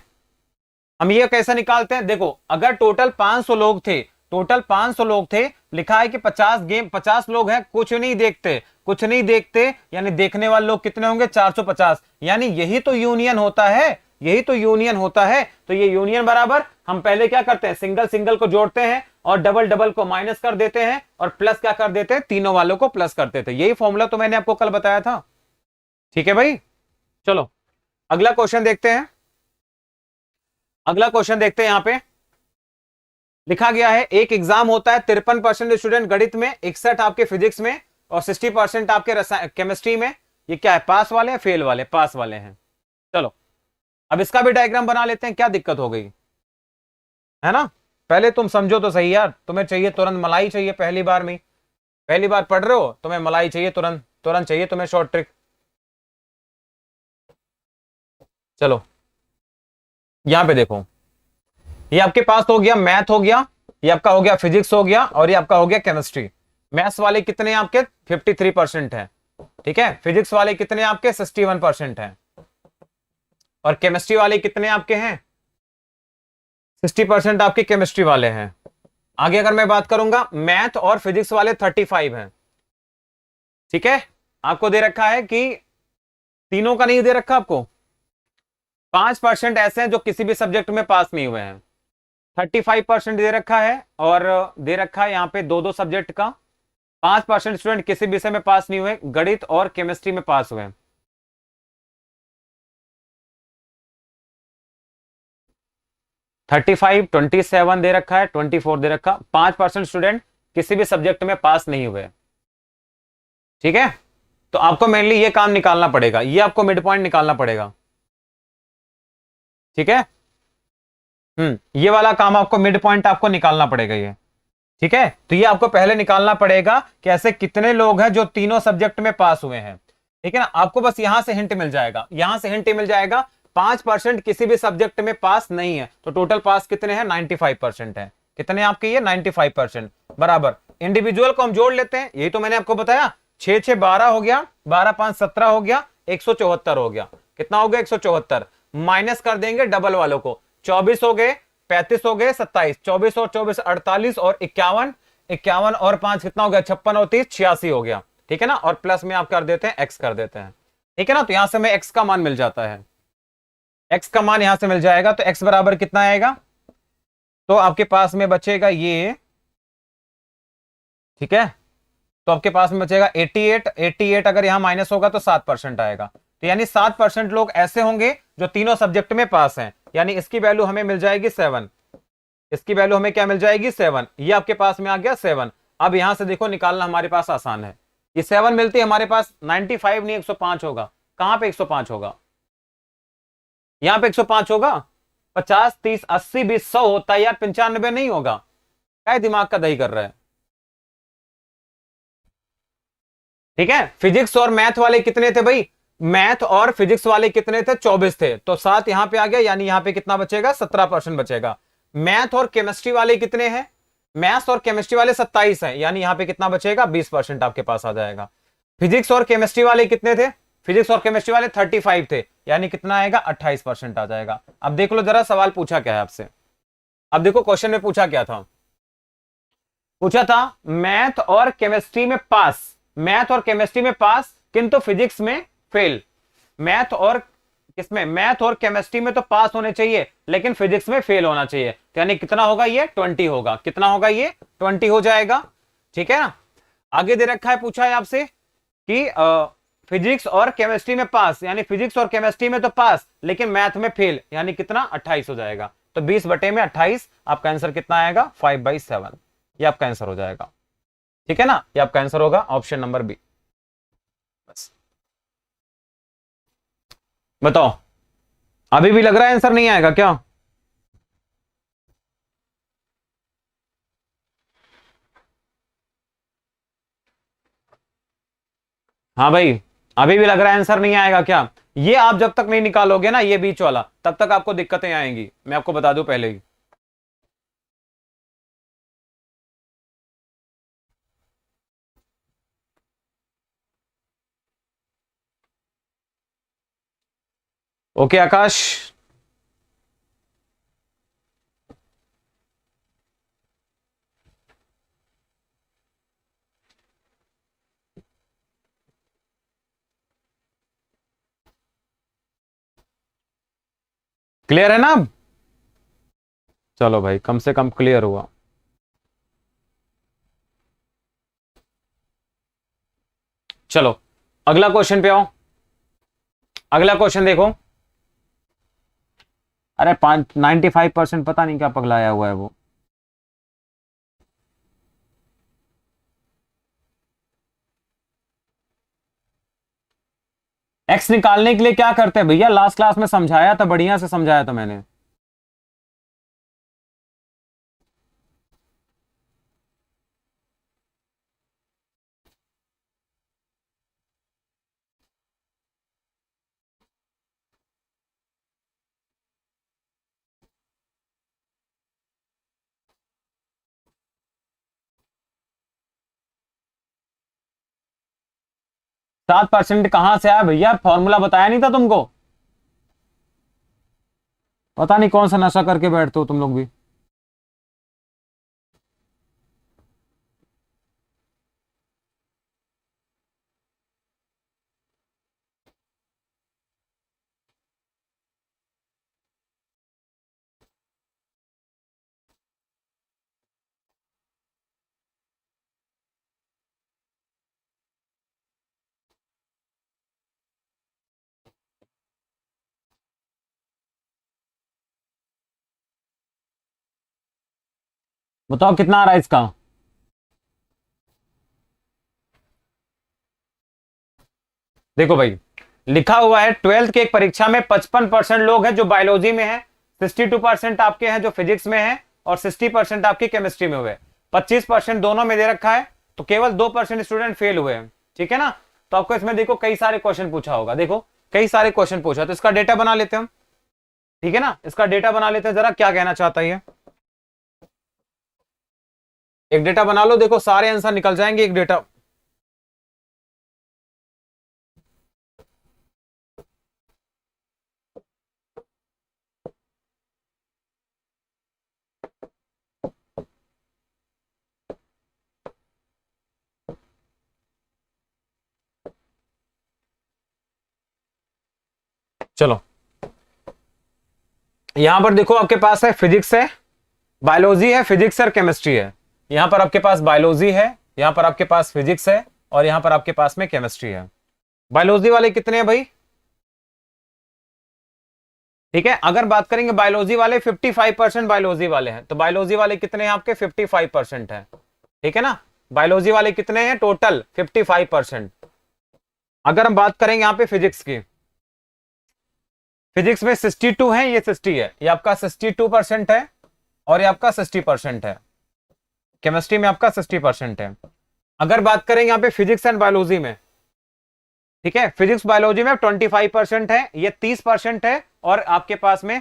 हम ये कैसे निकालते हैं? देखो, अगर टोटल 500 लोग थे, टोटल 500 लोग थे, लिखा है कि 50 लोग हैं, कुछ नहीं देखते, कुछ नहीं देखते, यानी देखने वाले लोग कितने होंगे? 450। यानी यही तो यूनियन होता है, यही तो यूनियन होता है। तो ये यूनियन बराबर, हम पहले क्या करते हैं? सिंगल सिंगल को जोड़ते हैं और डबल डबल को माइनस कर देते हैं और प्लस क्या कर देते हैं? तीनों वालों को प्लस करते थे। यही फॉर्मूला तो मैंने आपको कल बताया था। ठीक है भाई, चलो अगला क्वेश्चन देखते हैं। अगला क्वेश्चन देखते हैं। यहां पे लिखा गया है, एक एग्जाम होता है, 53% स्टूडेंट गणित में, 61 आपके फिजिक्स में और 60% आपके केमिस्ट्री में। ये क्या है? पास वाले हैं, फेल वाले? पास वाले हैं। चलो अब इसका भी डायग्राम बना लेते हैं। क्या दिक्कत हो गई है ना? पहले तुम समझो तो सही यार, तुम्हें चाहिए तुरंत मलाई चाहिए पहली बार में, पहली बार पढ़ रहे हो, तुम्हें मलाई चाहिए तुरंत, तुरंत चाहिए तुम्हें शॉर्ट ट्रिक। चलो यहां पे देखो, ये आपके पास हो गया मैथ हो गया, ये आपका हो गया फिजिक्स हो गया और ये आपका हो गया केमिस्ट्री। मैथ्स वाले कितने आपके? 53% है। ठीक है, फिजिक्स वाले कितने आपके? 61% है। और केमिस्ट्री वाले कितने आपके हैं? 60% आपके केमिस्ट्री वाले हैं। आगे अगर मैं बात करूंगा, मैथ और फिजिक्स वाले 35 हैं। ठीक है, आपको दे रखा है कि तीनों का नहीं दे रखा आपको, 5% ऐसे हैं जो किसी भी सब्जेक्ट में पास नहीं हुए हैं। 35% दे रखा है और दे रखा है यहां पे दो दो सब्जेक्ट का। 5% स्टूडेंट किसी विषय में पास नहीं हुए, गणित और केमिस्ट्री में पास हुए। 35, 27 दे रखा है, 24 दे रखा। 5% स्टूडेंट किसी भी सब्जेक्ट में पास नहीं हुए। ठीक है, तो आपको मेनली ये काम निकालना पड़ेगा, ये आपको मिड पॉइंट निकालना पड़ेगा। ठीक है, ये वाला काम आपको मिड पॉइंट आपको निकालना पड़ेगा ये। ठीक है, तो ये आपको पहले निकालना पड़ेगा कि ऐसे कितने लोग हैं जो तीनों सब्जेक्ट में पास हुए हैं। ठीक है ना, आपको बस यहां से हिंट मिल जाएगा, यहां से हिंट मिल जाएगा। 5% किसी भी सब्जेक्ट में पास नहीं है, तो टोटल पास कितने हैं? 95% है। कितने आपके? ये 95% बराबर। इंडिविजुअल को हम जोड़ लेते हैं, यही तो मैंने आपको बताया। 6 6 12 हो गया, 12 5 17 हो गया, 174 हो गया। कितना हो गया? 174। माइनस कर देंगे डबल वालों को, 24 हो गए, 35 हो गए, 27, 24 और 24 48 और 51, 51 और 5 कितना हो गया? 56 और 30 86 हो गया। ठीक है ना, और प्लस में आप कर देते हैं एक्स कर देते हैं। ठीक है ना, तो यहां से हमें एक्स का मान मिल जाता है, एक्स का मान यहां से मिल जाएगा। तो एक्स बराबर कितना आएगा? तो आपके पास में बचेगा ये। ठीक है, तो आपके पास में बचेगा 88, 88 अगर यहां माइनस होगा तो 7% आएगा। तो यानी 7% लोग ऐसे होंगे जो तीनों सब्जेक्ट में पास हैं, यानी इसकी वैल्यू हमें मिल जाएगी 7। इसकी वैल्यू हमें क्या मिल जाएगी? 7। ये आपके पास में आ गया 7। अब यहां से देखो निकालना हमारे पास आसान है। ये 7 मिलती है हमारे पास, 95 नहीं 105 होगा। कहां पे 105 होगा? यहां पे 105 होगा। 50 30 80 20 100 होता है यार, 95 नहीं होगा। क्या दिमाग का दही कर रहा है? ठीक है, फिजिक्स और मैथ वाले कितने थे भाई? मैथ और फिजिक्स वाले कितने थे? 24 थे। तो 7 यहां पे आ गया, यानी यहां पे कितना बचेगा? 17% बचेगा। मैथ और केमिस्ट्री वाले कितने हैं? मैथ्स और केमिस्ट्री वाले 27 हैं, यानी यहां पे कितना बचेगा? 20% आपके पास आ जाएगा। फिजिक्स और केमिस्ट्री वाले कितने थे? फिजिक्स और केमिस्ट्री वाले 35 थे, यानी कितना आएगा? 28% आ जाएगा। अब देख लो जरा सवाल पूछा क्या है आपसे। अब देखो क्वेश्चन में पूछा क्या था। पूछा था मैथ और केमिस्ट्री में पास, मैथ और केमिस्ट्री में पास किंतु फिजिक्स में फेल। मैथ और किसमें? मैथ और केमिस्ट्री में तो पास होने चाहिए, लेकिन फिजिक्स में फेल होना चाहिए। तो यानी कितना होगा? ये 20 होगा। कितना होगा? ये 20 हो जाएगा। ठीक है ना, आगे दे रखा है, पूछा है आपसे कि फिजिक्स और केमिस्ट्री में पास, यानी फिजिक्स और केमिस्ट्री में तो पास लेकिन मैथ में फेल, यानी कितना? 28 हो जाएगा। तो 20 बटे में 28, आपका आंसर कितना आएगा? 5/7। ये आपका आंसर हो जाएगा। ठीक है ना, ये आपका आंसर होगा ऑप्शन नंबर बी। बस बताओ, अभी भी लग रहा है आंसर नहीं आएगा क्या? हाँ भाई, अभी भी लग रहा है आंसर नहीं आएगा क्या? ये आप जब तक नहीं निकालोगे ना ये बीच वाला, तब तक आपको दिक्कतें आएंगी, मैं आपको बता दूं पहले ही। ओके आकाश, क्लियर है ना अब? चलो भाई, कम से कम क्लियर हुआ। चलो अगला क्वेश्चन पे आओ। अगला क्वेश्चन देखो। अरे 95% पता नहीं क्या पगलाया हुआ है वो। एक्स निकालने के लिए क्या करते हैं भैया? लास्ट क्लास में समझाया था, बढ़िया से समझाया था मैंने। 7% कहां से आया भैया? फॉर्मूला बताया नहीं था तुमको? पता नहीं कौन सा नशा करके बैठते हो तुम लोग भी। बताओ कितना आ रहा है इसका? देखो भाई, लिखा हुआ है 12th की एक परीक्षा में 55% लोग हैं जो बायोलॉजी में है, 62% आपके हैं जो फिजिक्स में है, और 60% आपकी केमिस्ट्री में हुए, 25% दोनों में दे रखा है, तो केवल 2% स्टूडेंट फेल हुए हैं। ठीक है ना? तो आपको इसमें देखो कई सारे क्वेश्चन पूछा होगा, देखो कई सारे क्वेश्चन पूछा, तो इसका डेटा बना लेते हैं हम। ठीक है ना? इसका डेटा बना लेते हैं, जरा क्या कहना चाहता है ये। एक डेटा बना लो, देखो सारे आंसर निकल जाएंगे एक डेटा। चलो यहां पर देखो आपके पास है फिजिक्स है, बायोलॉजी है, फिजिक्स और केमिस्ट्री है। यहां पर आपके पास बायोलॉजी है, यहां पर आपके पास फिजिक्स है, और यहां पर आपके पास में केमिस्ट्री है। बायोलॉजी वाले कितने हैं भाई? ठीक है, अगर बात करेंगे बायोलॉजी वाले 55% बायोलॉजी वाले हैं, तो बायोलॉजी वाले कितने हैं आपके? 55% है। ठीक है ना? बायोलॉजी वाले कितने हैं टोटल? 55%। अगर हम बात करेंगे यहां पे फिजिक्स की, फिजिक्स में 62 है, ये 60 है, ये आपका 62% है, और ये आपका 60% है। केमिस्ट्री में आपका 60% है। अगर बात करें यहाँ पे फिजिक्स एंड बायोलॉजी में, ठीक है, फिजिक्स बायोलॉजी में 25% है, ये 30% है, और आपके पास में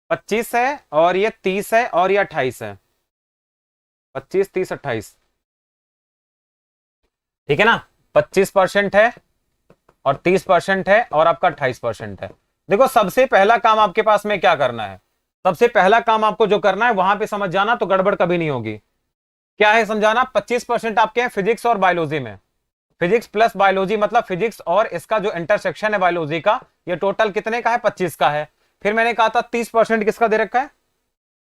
25 है, और ये 30 है, और ये 28 है। 25, 30, 28। ठीक है ना? 25% है, और 30% है, और आपका 28% है। देखो सबसे पहला काम आपके पास में क्या करना है? सबसे पहला काम आपको जो करना है वहां पे समझ जाना, तो गड़बड़ कभी नहीं होगी। क्या है समझाना? 25% आपके हैं फिजिक्स और बायोलॉजी में। फिजिक्स प्लस बायोलॉजी मतलब फिजिक्स और इसका जो इंटरसेक्शन है बायोलॉजी का, ये टोटल कितने का है? 25 का है। फिर मैंने कहा था 30% किसका दे रखा है?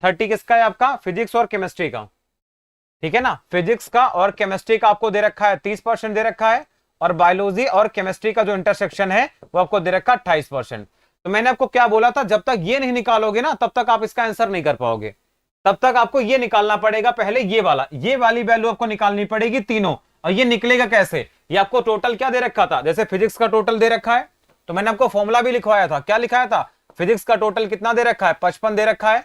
30 किसका है आपका? फिजिक्स और केमिस्ट्री का। ठीक है ना? फिजिक्स का और केमिस्ट्री का आपको दे रखा है 30% दे रखा है, और बायोलॉजी और केमिस्ट्री का जो इंटरसेक्शन है वो आपको दे रखा है 28%। तो मैंने आपको क्या बोला था, जब तक ये नहीं निकालोगे ना तब तक आप इसका आंसर नहीं कर पाओगे। तब तक आपको ये निकालना पड़ेगा पहले, ये वाली वैल्यू आपको निकालनी पड़ेगी तीनों। और ये निकलेगा कैसे? ये आपको टोटल क्या दे रखा था? जैसे फिजिक्स का टोटल दे रखा है, तो मैंने आपको फॉर्मूला भी लिखवाया था। क्या लिखाया था? फिजिक्स का टोटल कितना दे रखा है? 55 दे रखा है।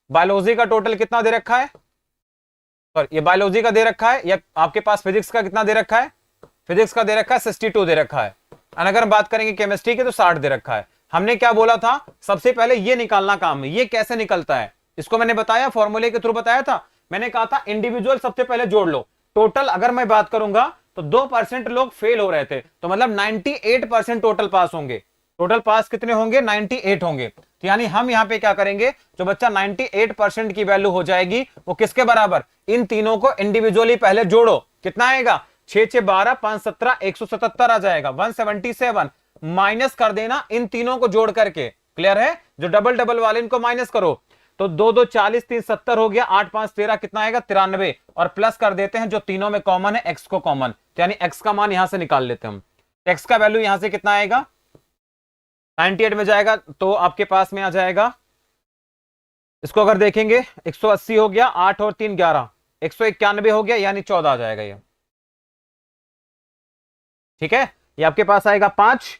बायोलॉजी का टोटल कितना दे रखा है? सॉरी, ये बायोलॉजी का दे रखा है, या आपके पास फिजिक्स का कितना दे रखा है? फिजिक्स का दे रखा है 62 दे रखा है, और अगर हम बात करेंगे केमिस्ट्री की तो 60 दे रखा है। हमने क्या बोला था, सबसे पहले ये निकालना काम है। ये कैसे निकलता है इसको मैंने बताया, फॉर्मूले के थ्रू बताया था। मैंने कहा था इंडिविजुअल सबसे पहले जोड़ लो। टोटल अगर मैं बात करूंगा तो 2% लोग फेल हो रहे थे, तो मतलब 98% टोटल पास होंगे। टोटल पास कितने होंगे, 98 होंगे। तो यानी हम यहां पे क्या करेंगे, जो बच्चा 98% की वैल्यू हो जाएगी वो किसके बराबर, इन तीनों को इंडिविजुअली पहले जोड़ो। कितना आएगा, 6 6 12 5 17 177 आ जाएगा, 177 माइनस कर देना इन तीनों को जोड़ करके। क्लियर है, जो डबल डबल वाले इनको माइनस करो, तो 2 2 40 3 70 हो गया, 8 5 13 कितना आएगा 93, और प्लस कर देते हैं जो तीनों में कॉमन है एक्स को कॉमन, तो यानी एक्स का मान यहां से निकाल लेते हैं हम। एक्स का वैल्यू यहां से कितना आएगा, 98 में जाएगा तो आपके पास में आ जाएगा, इसको अगर देखेंगे 180 हो गया, 8 और 3 11, 191 हो गया, यानी 14 आ जाएगा ये। ठीक है, ये आपके पास आएगा 5,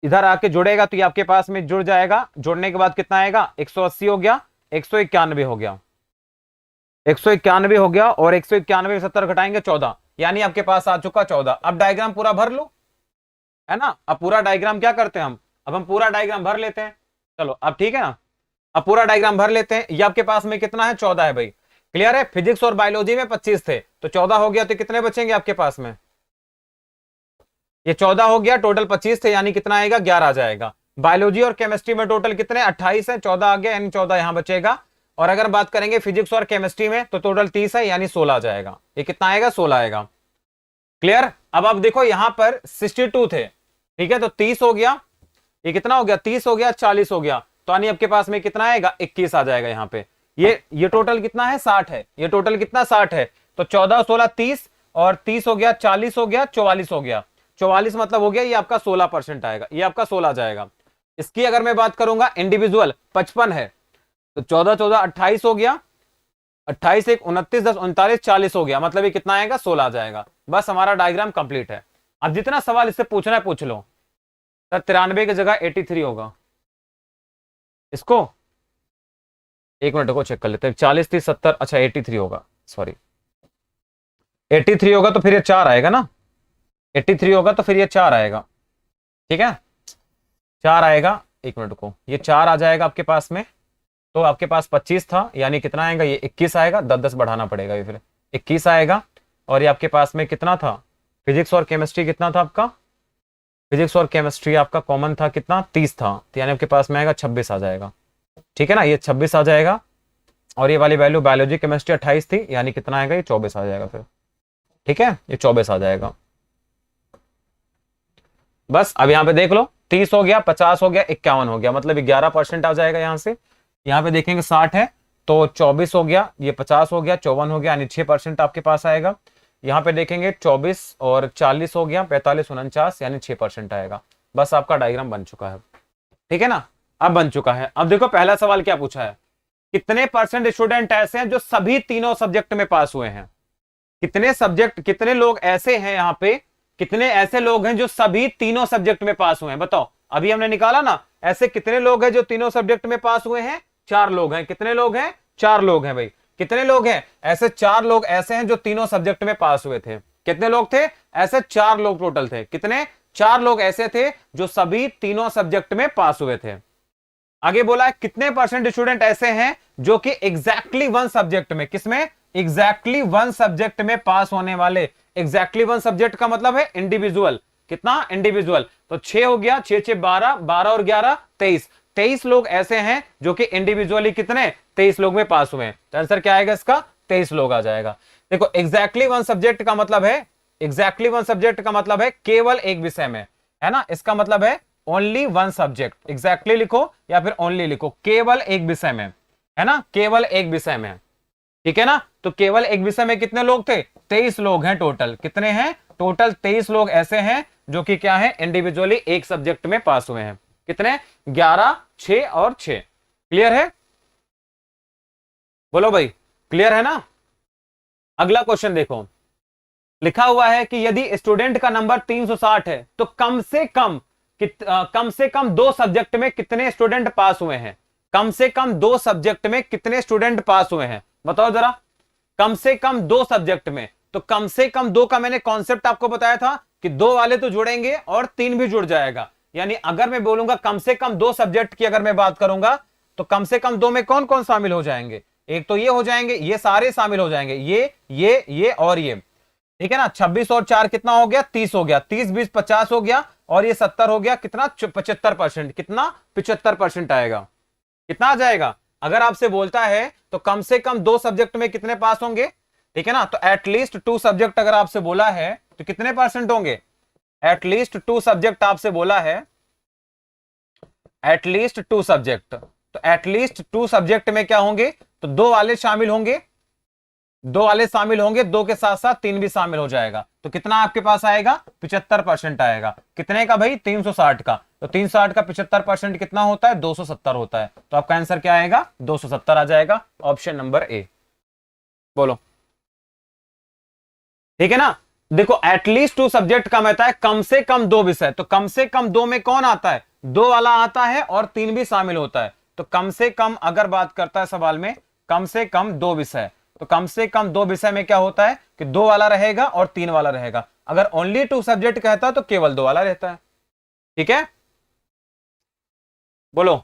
इधर आके जुड़ेगा तो ये आपके पास में जुड़ जाएगा। जोड़ने के बाद कितना आएगा, 180 हो गया, 191 हो गया, 191 हो गया, और 191 में 70 घटाएंगे 14, यानी आपके पास आ चुका 14। अब डायग्राम पूरा भर लो, है ना। अब पूरा डायग्राम क्या करते हैं हम, अब हम पूरा डायग्राम भर लेते हैं। चलो अब ठीक है ना, अब पूरा डायग्राम भर लेते हैं। ये आपके पास में कितना है, 14 है भाई। क्लियर है, फिजिक्स और बायोलॉजी में 25 थे, तो 14 हो गया, तो कितने बचेंगे आपके पास में, ये 14 हो गया, टोटल 25 थे, यानी कितना आएगा 11 आ जाएगा। बायोलॉजी और केमिस्ट्री में टोटल कितने 28 है, 14 आ गया, यानी 14 यहां बचेगा। और अगर बात करेंगे फिजिक्स और केमिस्ट्री में तो टोटल 30 है, यानी 16 आ जाएगा। ये कितना आएगा, 16 आएगा। क्लियर, अब आप देखो यहां पर 62 थे, ठीक है, तो 30 हो गया, ये कितना हो गया 30 हो गया, 40 हो गया, तो यानी आपके पास में कितना आएगा 21 आ जाएगा यहाँ पे। ये टोटल कितना है 60 है, ये टोटल कितना 60 है, तो 14 16 30, और 30 हो गया, 40 हो गया, 44 हो गया, 44 मतलब हो गया ये आपका 16% आएगा, ये आपका 16 जाएगा। इसकी अगर मैं बात करूंगा इंडिविजुअल 55 है, तो 14 14 28 हो गया, 28 1 29 10 39 40 हो गया, मतलब ये कितना आएगा 16 आ जाएगा। बस हमारा डायग्राम कंप्लीट है। अब जितना सवाल इससे पूछना है पूछ लो। सर 93 की जगह 83 होगा, इसको एक मिनट को चेक कर लेते हैं, 40 30 70, अच्छा 83 होगा, सॉरी 83 होगा, तो फिर ये 4 आएगा ना, 83 होगा तो फिर ये 4 आएगा, ठीक है 4 आएगा, एक मिनट को ये 4 आ जाएगा आपके पास में। तो आपके पास 25 था, यानी कितना आएगा ये 21 आएगा, 10 10 बढ़ाना पड़ेगा, ये फिर 21 आएगा। और ये आपके पास में कितना था, फिजिक्स और केमिस्ट्री कितना था आपका, फिजिक्स और केमिस्ट्री आपका कॉमन था कितना 30 था, तो यानी आपके पास में आएगा 26 आ जाएगा, ठीक है ना, ये 26 आ जाएगा। और ये वाली वैल्यू बायोलॉजी केमिस्ट्री 28 थी, यानी कितना आएगा ये 24 आ जाएगा फिर, ठीक है ये 24 आ जाएगा। बस अब यहाँ पे देख लो 30 हो गया, 50 हो गया, 51 हो गया, मतलब 11% आ जाएगा यहाँ से। यहाँ पे देखेंगे 60 है तो 24 हो गया, ये 50 हो गया, 54 हो गया, यानी 6% आपके पास आएगा। यहाँ पे देखेंगे 24 और 40 हो गया, 45 49, यानी 6% आएगा। बस आपका डायग्राम बन चुका है, ठीक है ना, अब बन चुका है। अब देखो पहला सवाल क्या पूछा है, कितने परसेंट स्टूडेंट ऐसे हैं जो सभी तीनों सब्जेक्ट में पास हुए हैं। कितने लोग ऐसे हैं यहाँ पे, कितने ऐसे लोग हैं जो सभी तीनों सब्जेक्ट में पास हुए हैं, बताओ। अभी हमने निकाला ना, ऐसे कितने लोग हैं जो तीनों सब्जेक्ट में पास हुए हैं, 4 लोग हैं। कितने लोग हैं, 4 लोग हैं भाई। कितने लोग हैं ऐसे, 4 लोग ऐसे हैं जो तीनों सब्जेक्ट में पास हुए थे। कितने लोग थे ऐसे, 4 लोग टोटल थे। कितने, 4 लोग ऐसे थे जो सभी तीनों सब्जेक्ट में पास हुए थे। आगे बोला है कितने परसेंट स्टूडेंट ऐसे हैं जो कि एग्जैक्टली 1 सब्जेक्ट में, किसमें, एग्जैक्टली 1 सब्जेक्ट में पास होने वाले। एग्जैक्टली 1 सब्जेक्ट का मतलब है इंडिविजुअल, कितना इंडिविजुअल, तो 6 हो गया, 6 6 12, 12 और 11 23, 23 लोग ऐसे हैं जो कि इंडिविजुअली कितने 23 लोग में पास हुए हैं। तो आंसर क्या आएगा इसका, 23 लोग आ जाएगा। देखो एग्जैक्टली 1 सब्जेक्ट का मतलब है, एग्जैक्टली 1 सब्जेक्ट का मतलब है केवल एक विषय में, है ना, इसका मतलब है ओनली 1 सब्जेक्ट। एग्जैक्टली लिखो या फिर ओनली लिखो, केवल एक विषय में, है ना, केवल एक विषय में, ठीक है ना। तो केवल एक विषय में कितने लोग थे, 23 लोग हैं टोटल। कितने हैं टोटल, 23 लोग ऐसे हैं जो कि क्या है, इंडिविजुअली एक सब्जेक्ट में पास हुए हैं। कितने, 11 6 और 6। क्लियर है, बोलो भाई, क्लियर है ना। अगला क्वेश्चन देखो, लिखा हुआ है कि यदि स्टूडेंट का नंबर 360 है तो कम से कम 2 सब्जेक्ट में कितने स्टूडेंट पास हुए हैं। कम से कम 2 सब्जेक्ट में कितने स्टूडेंट पास हुए हैं, बताओ जरा। कम से कम 2 सब्जेक्ट में तो कम से कम दो का मैंने कॉन्सेप्ट आपको बताया था कि दो वाले तो जुड़ेंगे और तीन भी जुड़ जाएगा। यानी अगर मैं बोलूंगा कम से कम दो सब्जेक्ट की अगर मैं बात करूंगा तो कम से कम दो में कौन कौन शामिल हो जाएंगे, एक तो ये हो जाएंगे, ये सारे शामिल हो जाएंगे, ये और ये, ठीक है ना। 26 और 4 कितना हो गया, 30 हो गया, 30 20 50 हो गया, और ये 70 हो गया, कितना 75%, कितना 75% आएगा, कितना आ जाएगा। अगर आपसे बोलता है तो कम से कम दो सब्जेक्ट में कितने पास होंगे, ठीक है ना, तो एटलीस्ट टू सब्जेक्ट अगर आपसे बोला है तो कितने परसेंट होंगे, एटलीस्ट टू सब्जेक्ट आपसे बोला है, एटलीस्ट टू सब्जेक्ट, तो एटलीस्ट टू सब्जेक्ट में क्या होंगे, तो दो वाले शामिल होंगे, दो वाले शामिल होंगे, दो के साथ साथ तीन भी शामिल हो जाएगा, तो कितना आपके पास आएगा, 75% आएगा। कितने का भाई, 360 का, तो 360 का 75% कितना होता है, 270 होता है, तो आपका आंसर क्या आएगा, 270 आ जाएगा, ऑप्शन नंबर ए। बोलो, ठीक है ना। देखो एटलीस्ट टू सब्जेक्ट का मतलब है कम से कम दो विषय, तो कम से कम दो में कौन आता है, दो वाला आता है और तीन भी शामिल होता है, तो कम से कम अगर बात करता है सवाल में कम से कम दो विषय, तो कम से कम दो विषय में क्या होता है कि दो वाला रहेगा और तीन वाला रहेगा। अगर ओनली टू सब्जेक्ट कहता है तो केवल दो वाला रहता है, ठीक है। बोलो,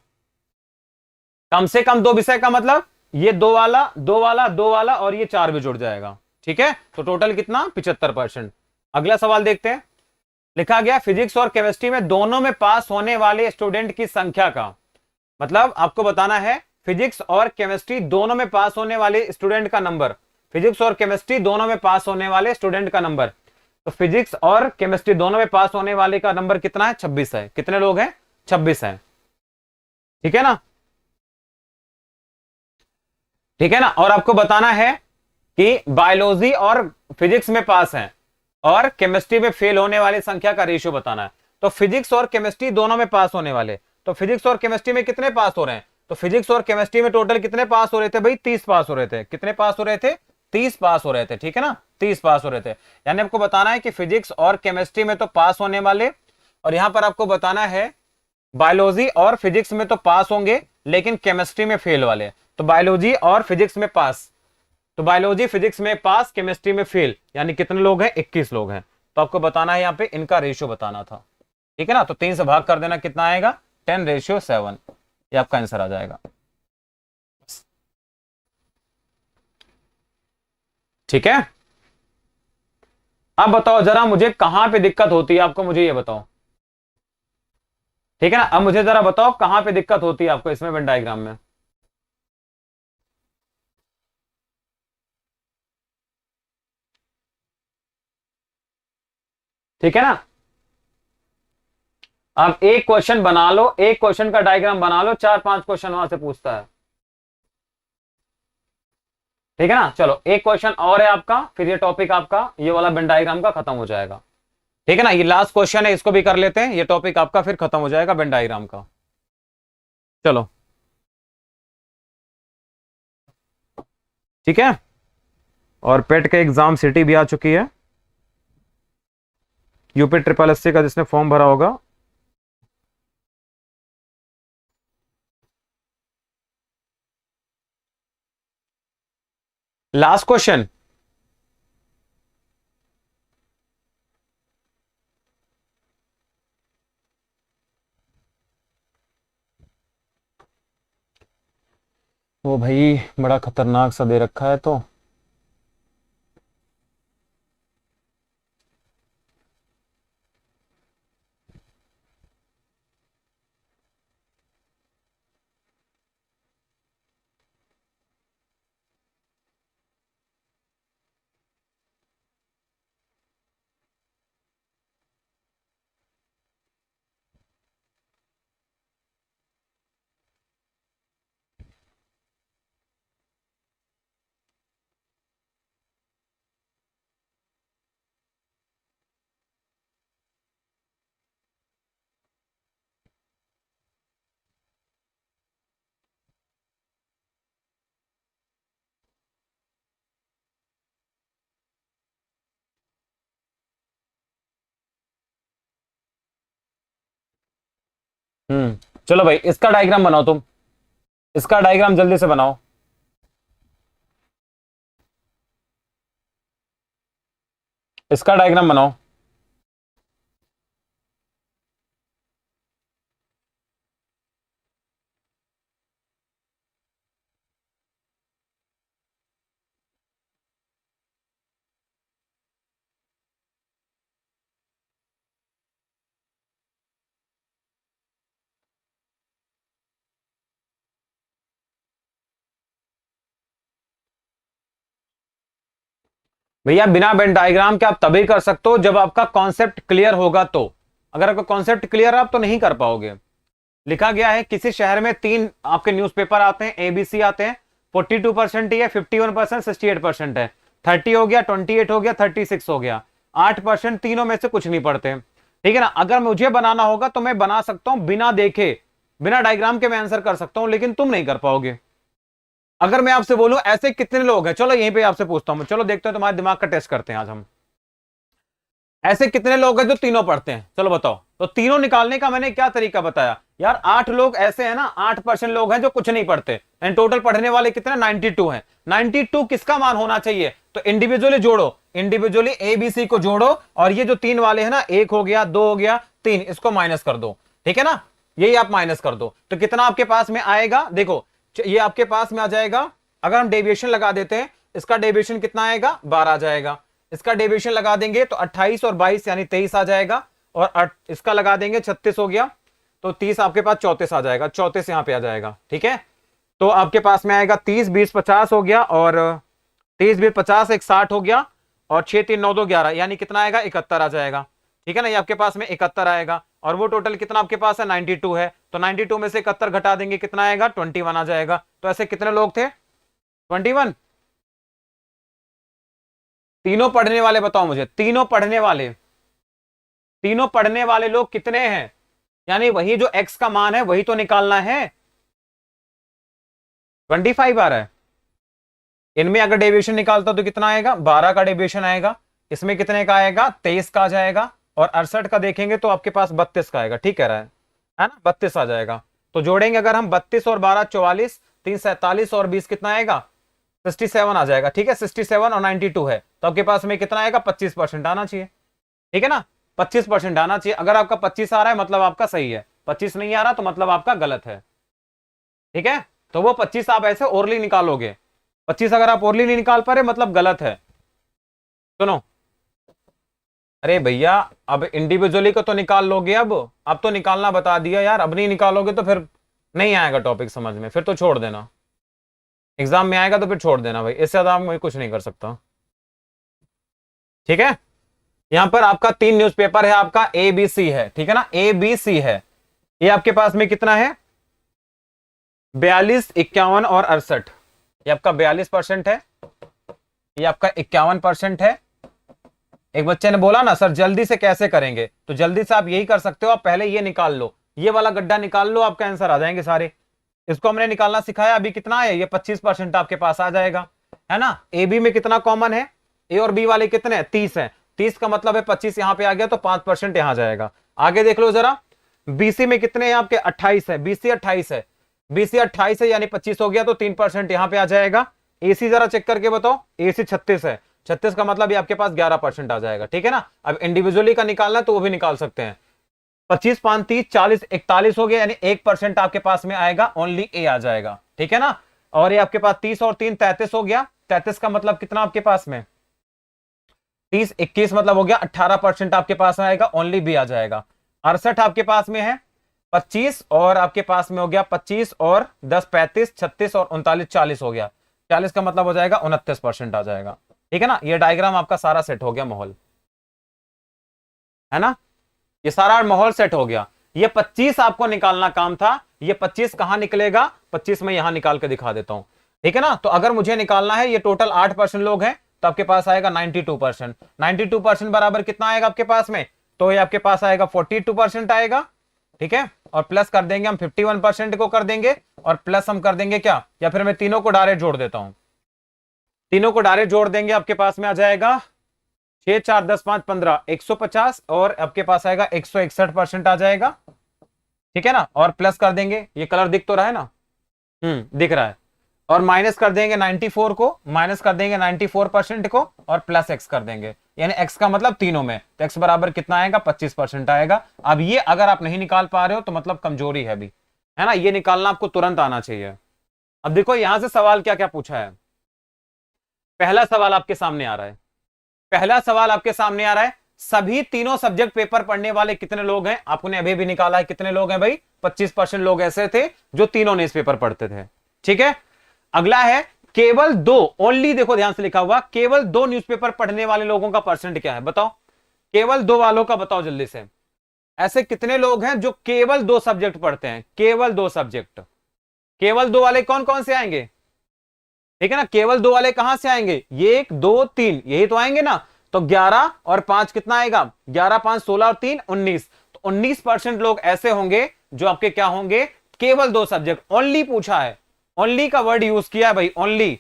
कम से कम दो विषय का मतलब ये दो वाला, दो वाला, दो वाला और ये चार भी जुड़ जाएगा, ठीक है, तो टोटल कितना, 75%। अगला सवाल देखते हैं, लिखा गया फिजिक्स और केमिस्ट्री में दोनों में पास होने वाले स्टूडेंट की संख्या का, मतलब आपको बताना है फिजिक्स और केमिस्ट्री दोनों में पास होने वाले स्टूडेंट का नंबर, फिजिक्स और केमिस्ट्री दोनों में पास होने वाले स्टूडेंट का नंबर, तो फिजिक्स और केमिस्ट्री दोनों में पास होने वाले का नंबर कितना है, 26 है। कितने लोग हैं, 26 है, ठीक है ना, ठीक है ना। और आपको बताना है कि बायोलॉजी और फिजिक्स में पास हैं और केमिस्ट्री में फेल होने वाली संख्या का रेशियो बताना है। तो फिजिक्स और केमिस्ट्री दोनों में पास होने वाले, तो फिजिक्स और केमिस्ट्री में कितने पास हो रहे हैं, तो फिजिक्स और केमिस्ट्री में टोटल कितने पास हो रहे थे भाई, 30 पास हो रहे थे। कितने पास हो रहे थे, 30 पास हो रहे थे, ठीक है ना, 30 पास हो रहे थे। यानी आपको बताना है कि फिजिक्स और केमिस्ट्री में तो पास होने वाले, और यहां पर आपको बताना है बायोलॉजी और फिजिक्स में तो पास होंगे लेकिन केमिस्ट्री में फेल वाले, तो बायोलॉजी और फिजिक्स में पास, तो बायोलॉजी फिजिक्स में पास, केमिस्ट्री में फेल, यानी कितने लोग हैं, 21 लोग हैं। तो आपको बताना है यहाँ पे इनका रेशियो बताना था, ठीक है ना, तो 3 से भाग कर देना, कितना आएगा, 10:7, ये आपका आंसर आ जाएगा, ठीक है। अब बताओ जरा मुझे कहां पे दिक्कत होती है आपको, मुझे ये बताओ, ठीक है ना। अब मुझे जरा बताओ कहां पे दिक्कत होती है आपको इसमें वेन डायग्राम में, ठीक है ना। आप एक क्वेश्चन बना लो, एक क्वेश्चन का डायग्राम बना लो, 4-5 क्वेश्चन वहां से पूछता है, ठीक है ना। चलो एक क्वेश्चन और है आपका, फिर ये टॉपिक आपका ये वाला वेन डायग्राम का खत्म हो जाएगा, ठीक है ना। ये लास्ट क्वेश्चन है, इसको भी कर लेते हैं, ये टॉपिक आपका फिर खत्म हो जाएगा वेन डायग्राम का। चलो ठीक है, और पेट के एग्जाम सिटी भी आ चुकी है, यूपी SSS का जिसने फॉर्म भरा होगा, लास्ट क्वेश्चन, वो भाई बड़ा खतरनाक सा दे रखा है तो, चलो भाई इसका डायग्राम बनाओ तुम, इसका डायग्राम जल्दी से बनाओ। इसका डायग्राम बनाओ। भैया बिना वेन डायग्राम के आप तभी कर सकते हो जब आपका कॉन्सेप्ट क्लियर होगा। तो अगर आपका कॉन्सेप्ट क्लियर है आप तो नहीं कर पाओगे। लिखा गया है किसी शहर में 3 आपके न्यूज़पेपर आते हैं, एबीसी आते हैं, 42% ही है, 51%, 68% है, 30 हो गया, 28 हो गया, 36 हो गया, 8% तीनों में से कुछ नहीं पढ़ते। ठीक है ना। अगर मुझे बनाना होगा तो मैं बना सकता हूं बिना देखे, बिना डायग्राम के मैं आंसर कर सकता हूं, लेकिन तुम नहीं कर पाओगे। अगर मैं आपसे बोलूं ऐसे कितने लोग हैं, चलो यहीं पे आपसे पूछता हूं, चलो देखते हैं तुम्हारे दिमाग का टेस्ट करते हैं आज हम। ऐसे कितने लोग हैं जो तीनों पढ़ते हैं, चलो बताओ। तो तीनों निकालने का मैंने क्या तरीका बताया यार। 8 लोग ऐसे हैं ना, 8% लोग हैं जो कुछ नहीं पढ़ते एंड टोटल पढ़ने वाले कितने, 92 हैं। 92 किसका मान होना चाहिए, तो इंडिविजुअली जोड़ो, इंडिविजुअली एबीसी को जोड़ो और ये जो 3 वाले हैं ना, 1 हो गया, 2 हो गया, 3, इसको माइनस कर दो। ठीक है ना, यही आप माइनस कर दो तो कितना आपके पास में आएगा। देखो ये आपके पास में आ जाएगा। अगर हम डेविएशन लगा देते हैं, इसका डेविएशन कितना आएगा, 12 आ जाएगा। इसका डेविएशन लगा देंगे तो 28 और 22 यानी 23 आ जाएगा। और इसका लगा देंगे 36 हो गया तो 30 आपके पास 34 आ जाएगा, 34 यहां पे आ जाएगा। ठीक है, तो आपके पास में आएगा 30 20 50 हो गया, और 30 20 50 एक 60 हो गया, और 6 3 9 2 11 यानी कितना आएगा, 71 आ जाएगा। ठीक है ना, ये आपके पास में 71 आएगा। और वो टोटल कितना आपके पास है, 92 है। तो 92 में से 71 घटा देंगे, कितना आएगा, 21 आ जाएगा। तो ऐसे कितने लोग थे, 21। तीनों पढ़ने वाले बताओ मुझे, तीनों पढ़ने वाले, तीनों पढ़ने वाले लोग कितने हैं, यानी वही जो x का मान है वही तो निकालना है। 25 आ रहा है। इनमें अगर डेविएशन निकालता तो कितना आएगा, 12 का डेविएशन आएगा। इसमें कितने का आएगा, 23 का आ जाएगा। और 68 का देखेंगे तो आपके पास 32 का आएगा। ठीक कह रहा है ना, 32 आ जाएगा। तो जोड़ेंगे अगर हम 32 और 12 44, 3 47 और 20 कितना आएगा, 67 आ जाएगा। ठीक है, 67 और 92 है तो आपके पास में कितना आएगा, 25% आना चाहिए। ठीक है ना, 25% आना चाहिए। अगर आपका 25 आ रहा है मतलब आपका सही है, 25 नहीं आ रहा तो मतलब आपका गलत है। ठीक है, तो वो 25 आप ऐसे ओरली निकालोगे। 25 अगर आप ओरली नहीं निकाल पा रहे मतलब गलत है। सुनो, अरे भैया अब इंडिविजुअली को तो निकाल लोगे, अब तो निकालना बता दिया यार। अब नहीं निकालोगे तो फिर नहीं आएगा टॉपिक समझ में, फिर तो छोड़ देना। एग्जाम में आएगा तो फिर छोड़ देना भाई, इससे ज्यादा मैं कुछ नहीं कर सकता। ठीक है, यहां पर आपका 3 न्यूज़पेपर है, आपका ए बी सी है। ठीक है ना, ए बी सी है। ये आपके पास में कितना है, 42 51 और 68। ये आपका 42% है, ये आपका 51% है। एक बच्चे ने बोला ना सर जल्दी से कैसे करेंगे, तो जल्दी से आप यही कर सकते हो, आप पहले ये निकाल लो, ये वाला गड्ढा निकाल लो, आपका आंसर आ जाएंगे सारे। इसको हमने निकालना सिखाया, अभी कितना है, ये 25% आपके पास आ जाएगा, है ना। ए बी में कितना कॉमन है, ए और बी वाले कितने हैं, 30 है। 30 का मतलब है 25 यहां पे आ गया तो 5% यहां जाएगा। आगे देख लो जरा, बीसी में कितने हैं आपके, 28 है। बीसी 28 है, बीसी 28 है यानी 25 हो गया तो 3% यहां पे आ जाएगा। एसी जरा चेक करके बताओ, एसी 36 है, 36 का मतलब ये आपके पास 11% आ जाएगा। ठीक है ना, अब इंडिविजुअली का निकालना है तो वो भी निकाल सकते हैं। 25 5 30 40 41 हो गया यानी 1% आपके पास में आएगा, ओनली ए आ जाएगा। ठीक है ना, और ये आपके पास 30 और 3 33 हो गया। 33 का मतलब कितना आपके पास में, 30 21 मतलब हो गया 18% आपके पास आएगा, ओनली बी आ जाएगा। 68 आपके पास में है 25 और आपके पास में हो गया 25 और 10 35 36 और 39 40 हो गया। 40 का मतलब हो जाएगा 29% आ जाएगा। ठीक है ना, ये डायग्राम आपका सारा सेट हो गया, माहौल है ना, ये सारा माहौल सेट हो गया। ये 25 आपको निकालना काम था, ये 25 कहां निकलेगा, 25 में यहां निकाल के दिखा देता हूं। ठीक है ना, तो अगर मुझे निकालना है, ये टोटल 8% लोग हैं तो आपके पास आएगा 92%। 92% बराबर कितना आएगा आपके पास में, तो ये आपके पास आएगा 42% आएगा। ठीक है, और प्लस कर देंगे हम 51% को कर देंगे, और प्लस हम कर देंगे क्या, या फिर मैं तीनों को डायरेक्ट जोड़ देता हूं, तीनों को डायरेक्ट जोड़ देंगे, आपके पास में आ जाएगा 6 4 10 5 15 150, और आपके पास आएगा 161% आ जाएगा। ठीक है ना, और प्लस कर देंगे, ये कलर दिख तो रहा है ना, दिख रहा है। और माइनस कर देंगे 94 को, माइनस कर देंगे 94% को, और प्लस एक्स कर देंगे, यानी एक्स का मतलब तीनों में, तो एक्स बराबर कितना आएगा, 25% आएगा। अब ये अगर आप नहीं निकाल पा रहे हो तो मतलब कमजोरी है भी, है ना, ये निकालना आपको तुरंत आना चाहिए। अब देखो यहां से सवाल क्या क्या पूछा है। पहला सवाल आपके सामने आ रहा है, पहला सवाल आपके सामने आ रहा है, सभी तीनों सब्जेक्ट पेपर पढ़ने वाले कितने लोग हैं, आपने अभी भी निकाला है कितने लोग हैं भाई, 25% लोग ऐसे थे जो तीनों न्यूज पेपर पढ़ते थे। ठीक है, अगला है केवल दो, ओनली, देखो ध्यान से लिखा हुआ, केवल दो न्यूज़पेपर पढ़ने वाले लोगों का परसेंट क्या है बताओ, केवल दो वालों का बताओ जल्दी से। ऐसे कितने लोग हैं जो केवल दो सब्जेक्ट पढ़ते हैं, केवल दो सब्जेक्ट, केवल दो वाले कौन कौन से आएंगे, ठीक है ना, केवल दो वाले कहां से आएंगे, ये 1 2 3 यही तो आएंगे ना, तो 11 और 5 कितना आएगा, 11 5 16 और 3 19, तो 19% लोग ऐसे होंगे जो आपके क्या होंगे, केवल दो सब्जेक्ट, ओनली पूछा है, ओनली का वर्ड यूज किया है भाई, ओनली,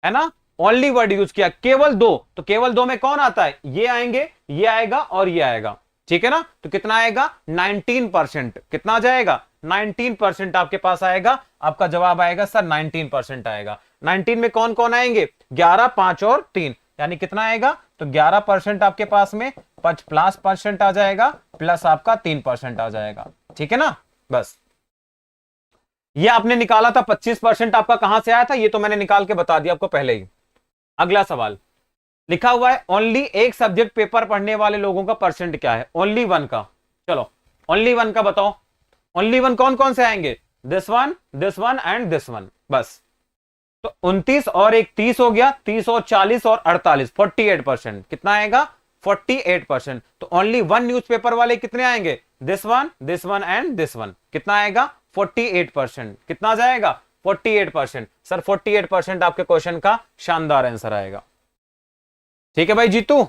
है ना, ओनली वर्ड यूज किया, केवल दो, तो केवल दो में कौन आता है, ये आएंगे, ये आएगा और ये आएगा, ठीक है ना, तो कितना आएगा 19%, कितना आ जाएगा 19% आपके पास आएगा, आपका जवाब आएगा सर 19% आएगा। 19 में कौन कौन आएंगे, 11 5 और 3, यानी कितना आएगा, तो 11% आपके पास में, प्लस परसेंट आ जाएगा, प्लस आपका 3% आ जाएगा, ठीक है ना। बस ये आपने निकाला था, 25% आपका कहां से आया था, ये तो मैंने निकाल के बता दिया आपको पहले ही। अगला सवाल लिखा हुआ है, ओनली एक सब्जेक्ट पेपर पढ़ने वाले लोगों का परसेंट क्या है, ओनली वन का, चलो ओनली वन का बताओ, ओनली वन कौन कौन से आएंगे, this one and this one, बस, तो 29 और एक 30 हो गया, 30 और 40 और 48, 48%, कितना आएगा 48%, तो ओनली वन न्यूज़पेपर वाले कितने आएंगे, this one and this one, कितना आएगा 48%, कितना जाएगा 48%, सर 48% आपके क्वेश्चन का शानदार आंसर आएगा। ठीक है भाई जीतू,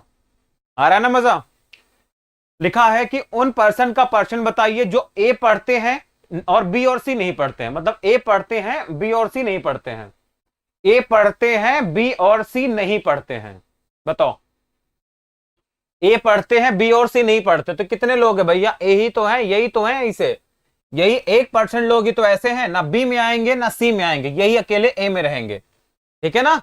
आ रहा है ना मजा। लिखा है कि उन पर्सन का पर्सन बताइए जो ए पढ़ते हैं और बी और सी नहीं पढ़ते हैं, मतलब ए पढ़ते हैं बी और सी नहीं पढ़ते हैं, ए पढ़ते हैं बी और सी नहीं पढ़ते हैं, बताओ, ए पढ़ते हैं बी और सी नहीं पढ़ते, तो कितने लोग हैं भैया, ए ही तो है, यही तो है, इसे यही 1% लोग ही तो ऐसे हैं, ना बी में आएंगे ना सी में आएंगे, यही अकेले ए में रहेंगे, ठीक है ना,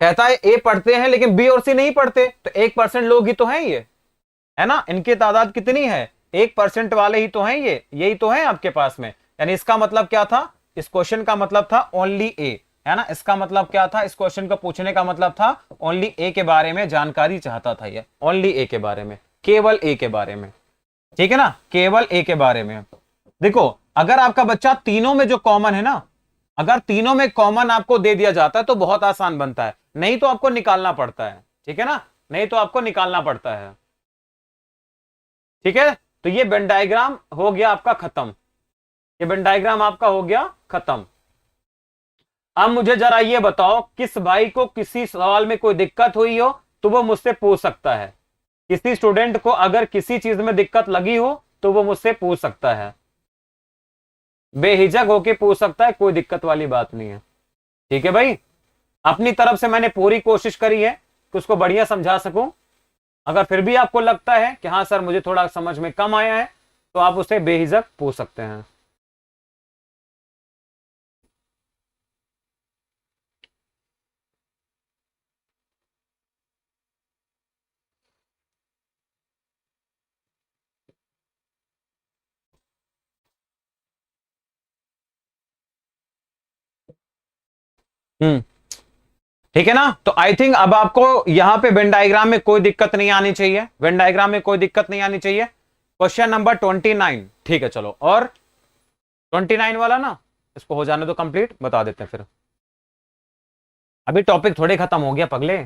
कहता है ए पढ़ते हैं लेकिन बी और सी नहीं पढ़ते, तो 1% लोग ही तो हैं ये, है ना, इनकी तादाद कितनी है, 1% वाले ही तो हैं ये, यही तो है आपके पास में, यानी इसका मतलब क्या था, इस क्वेश्चन का मतलब था ओनली ए, है ना, इसका मतलब क्या था, इस क्वेश्चन का पूछने का मतलब था ओनली ए के बारे में जानकारी चाहता था ये, ओनली ए के बारे में, केवल ए के बारे में, ठीक है ना, केवल ए के बारे में। देखो अगर आपका बच्चा तीनों में जो कॉमन है ना, अगर तीनों में कॉमन आपको दे दिया जाता है तो बहुत आसान बनता है, नहीं तो आपको निकालना पड़ता है, ठीक है ना, नहीं तो आपको निकालना पड़ता है, ठीक है। तो ये वेन डायग्राम हो गया आपका खत्म, ये वेन डायग्राम आपका हो गया खत्म। अब मुझे जरा ये बताओ, किस भाई को किसी सवाल में कोई दिक्कत हुई हो तो वो मुझसे पूछ सकता है, किसी स्टूडेंट को अगर किसी चीज में दिक्कत लगी हो तो वो मुझसे पूछ सकता है, बेहिजक होके पूछ सकता है, कोई दिक्कत वाली बात नहीं है, ठीक है भाई। अपनी तरफ से मैंने पूरी कोशिश करी है कि उसको बढ़िया समझा सकूं, अगर फिर भी आपको लगता है कि हाँ सर मुझे थोड़ा समझ में कम आया है तो आप उसे बेहिजक पूछ सकते हैं। ठीक है ना, तो आई थिंक अब आपको यहां पे वेन डायग्राम में कोई दिक्कत नहीं आनी चाहिए, वेन डायग्राम में कोई दिक्कत नहीं आनी चाहिए। क्वेश्चन नंबर 29, ठीक है चलो, और 29 वाला ना इसको हो जाने दो कंप्लीट, बता देते हैं फिर, अभी टॉपिक थोड़े खत्म हो गया पगले।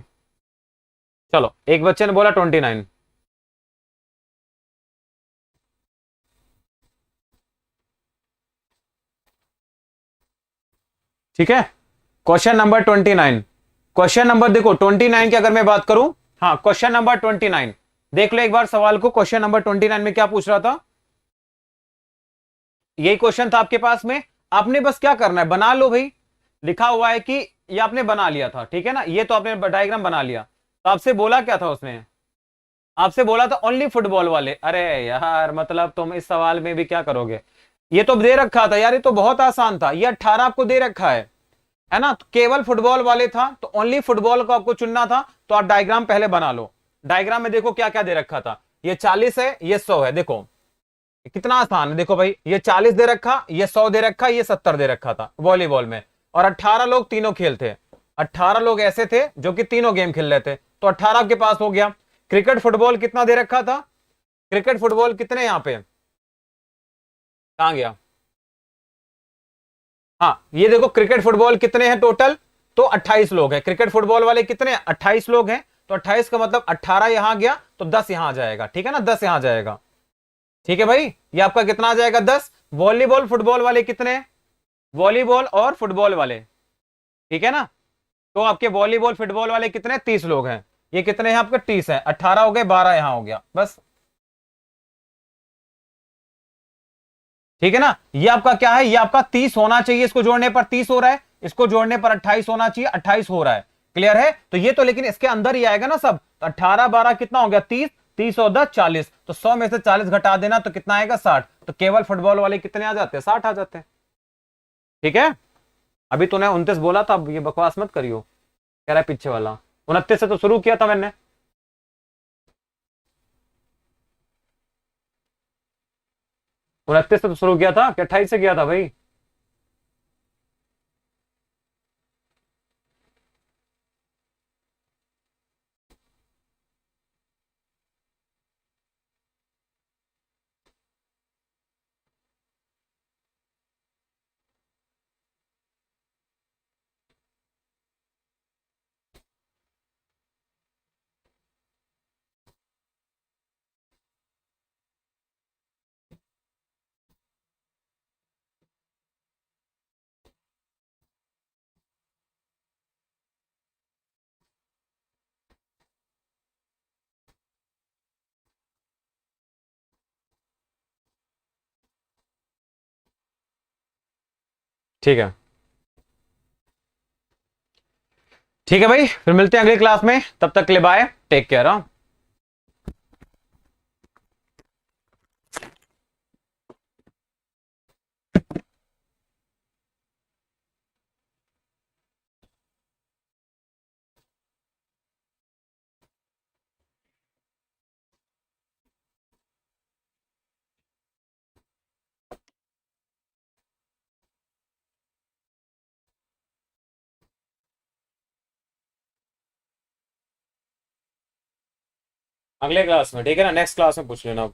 चलो एक बच्चे ने बोला 29, ठीक है, क्वेश्चन नंबर 29, क्वेश्चन नंबर देखो 29 की अगर मैं बात करूं, हाँ क्वेश्चन नंबर 29 देख लो एक बार सवाल को, क्वेश्चन नंबर 29 में क्या पूछ रहा था, यही क्वेश्चन था आपके पास में, आपने बस क्या करना है बना लो भाई, लिखा हुआ है कि ये आपने बना लिया था, ठीक है ना, ये तो आपने डायग्राम बना लिया, तो आपसे बोला क्या था उसने, आपसे बोला था ओनली फुटबॉल वाले, अरे यार मतलब तुम इस सवाल में भी क्या करोगे, ये तो दे रखा था यार, ये तो बहुत आसान था, ये 18 आपको दे रखा है, है ना, तो केवल फुटबॉल वाले था, तो ओनली फुटबॉल को आपको चुनना था। तो आप डायग्राम पहले बना लो। डायग्राम में देखो क्या क्या दे रखा था, ये 40 है, ये 100 है। देखो कितना आसान है, देखो भाई ये 40 दे रखा, ये 100 दे रखा, ये 70 दे रखा था वॉलीबॉल में। और 18 लोग तीनों खेल थे। 18 लोग ऐसे थे जो कि तीनों गेम खेल रहे थे, तो 18 आपके पास हो गया। क्रिकेट फुटबॉल कितना दे रखा था, क्रिकेट फुटबॉल कितने यहां पे, कहां गया, हाँ ये देखो क्रिकेट फुटबॉल कितने हैं टोटल, तो 28 लोग हैं। क्रिकेट फुटबॉल वाले कितने हैं, 28 लोग हैं। तो 28 का मतलब 18 यहां गया तो 10 यहां आ जाएगा, ठीक है ना, 10 यहां आ जाएगा। ठीक है भाई, ये आपका कितना आ जाएगा, 10। वॉलीबॉल फुटबॉल वाले कितने हैं, वॉलीबॉल और फुटबॉल वाले, ठीक है ना। तो आपके वॉलीबॉल फुटबॉल वाले कितने, 30 लोग हैं। ये कितने हैं आपके, 30 है, 18 हो गए, 12 यहां हो गया बस। ठीक है ना, ये आपका क्या है, ये आपका 30 होना चाहिए, इसको जोड़ने पर 30 हो रहा है, इसको जोड़ने पर 28 होना चाहिए, 28 हो रहा है। क्लियर है, तो ये तो लेकिन इसके अंदर ही आएगा ना सब, तो 18 12 कितना हो गया, 30, 30 और 10 40, तो 100 में से 40 घटा देना तो कितना आएगा, 60। तो केवल फुटबॉल वाले कितने आ जाते हैं, 60 आ जाते हैं। ठीक है, अभी तूने 29 बोला था, अब ये बकवास मत करियो, कह रहा है पीछे वाला। 29 से तो शुरू किया था मैंने। 29 से तो शुरू किया था कि 28 से किया था भाई। ठीक है, ठीक है भाई, फिर मिलते हैं अगली क्लास में, तब तक के लिए बाय, टेक केयर। हाँ। अगले क्लास में, ठीक है ना, नेक्स्ट क्लास में पूछ लेना।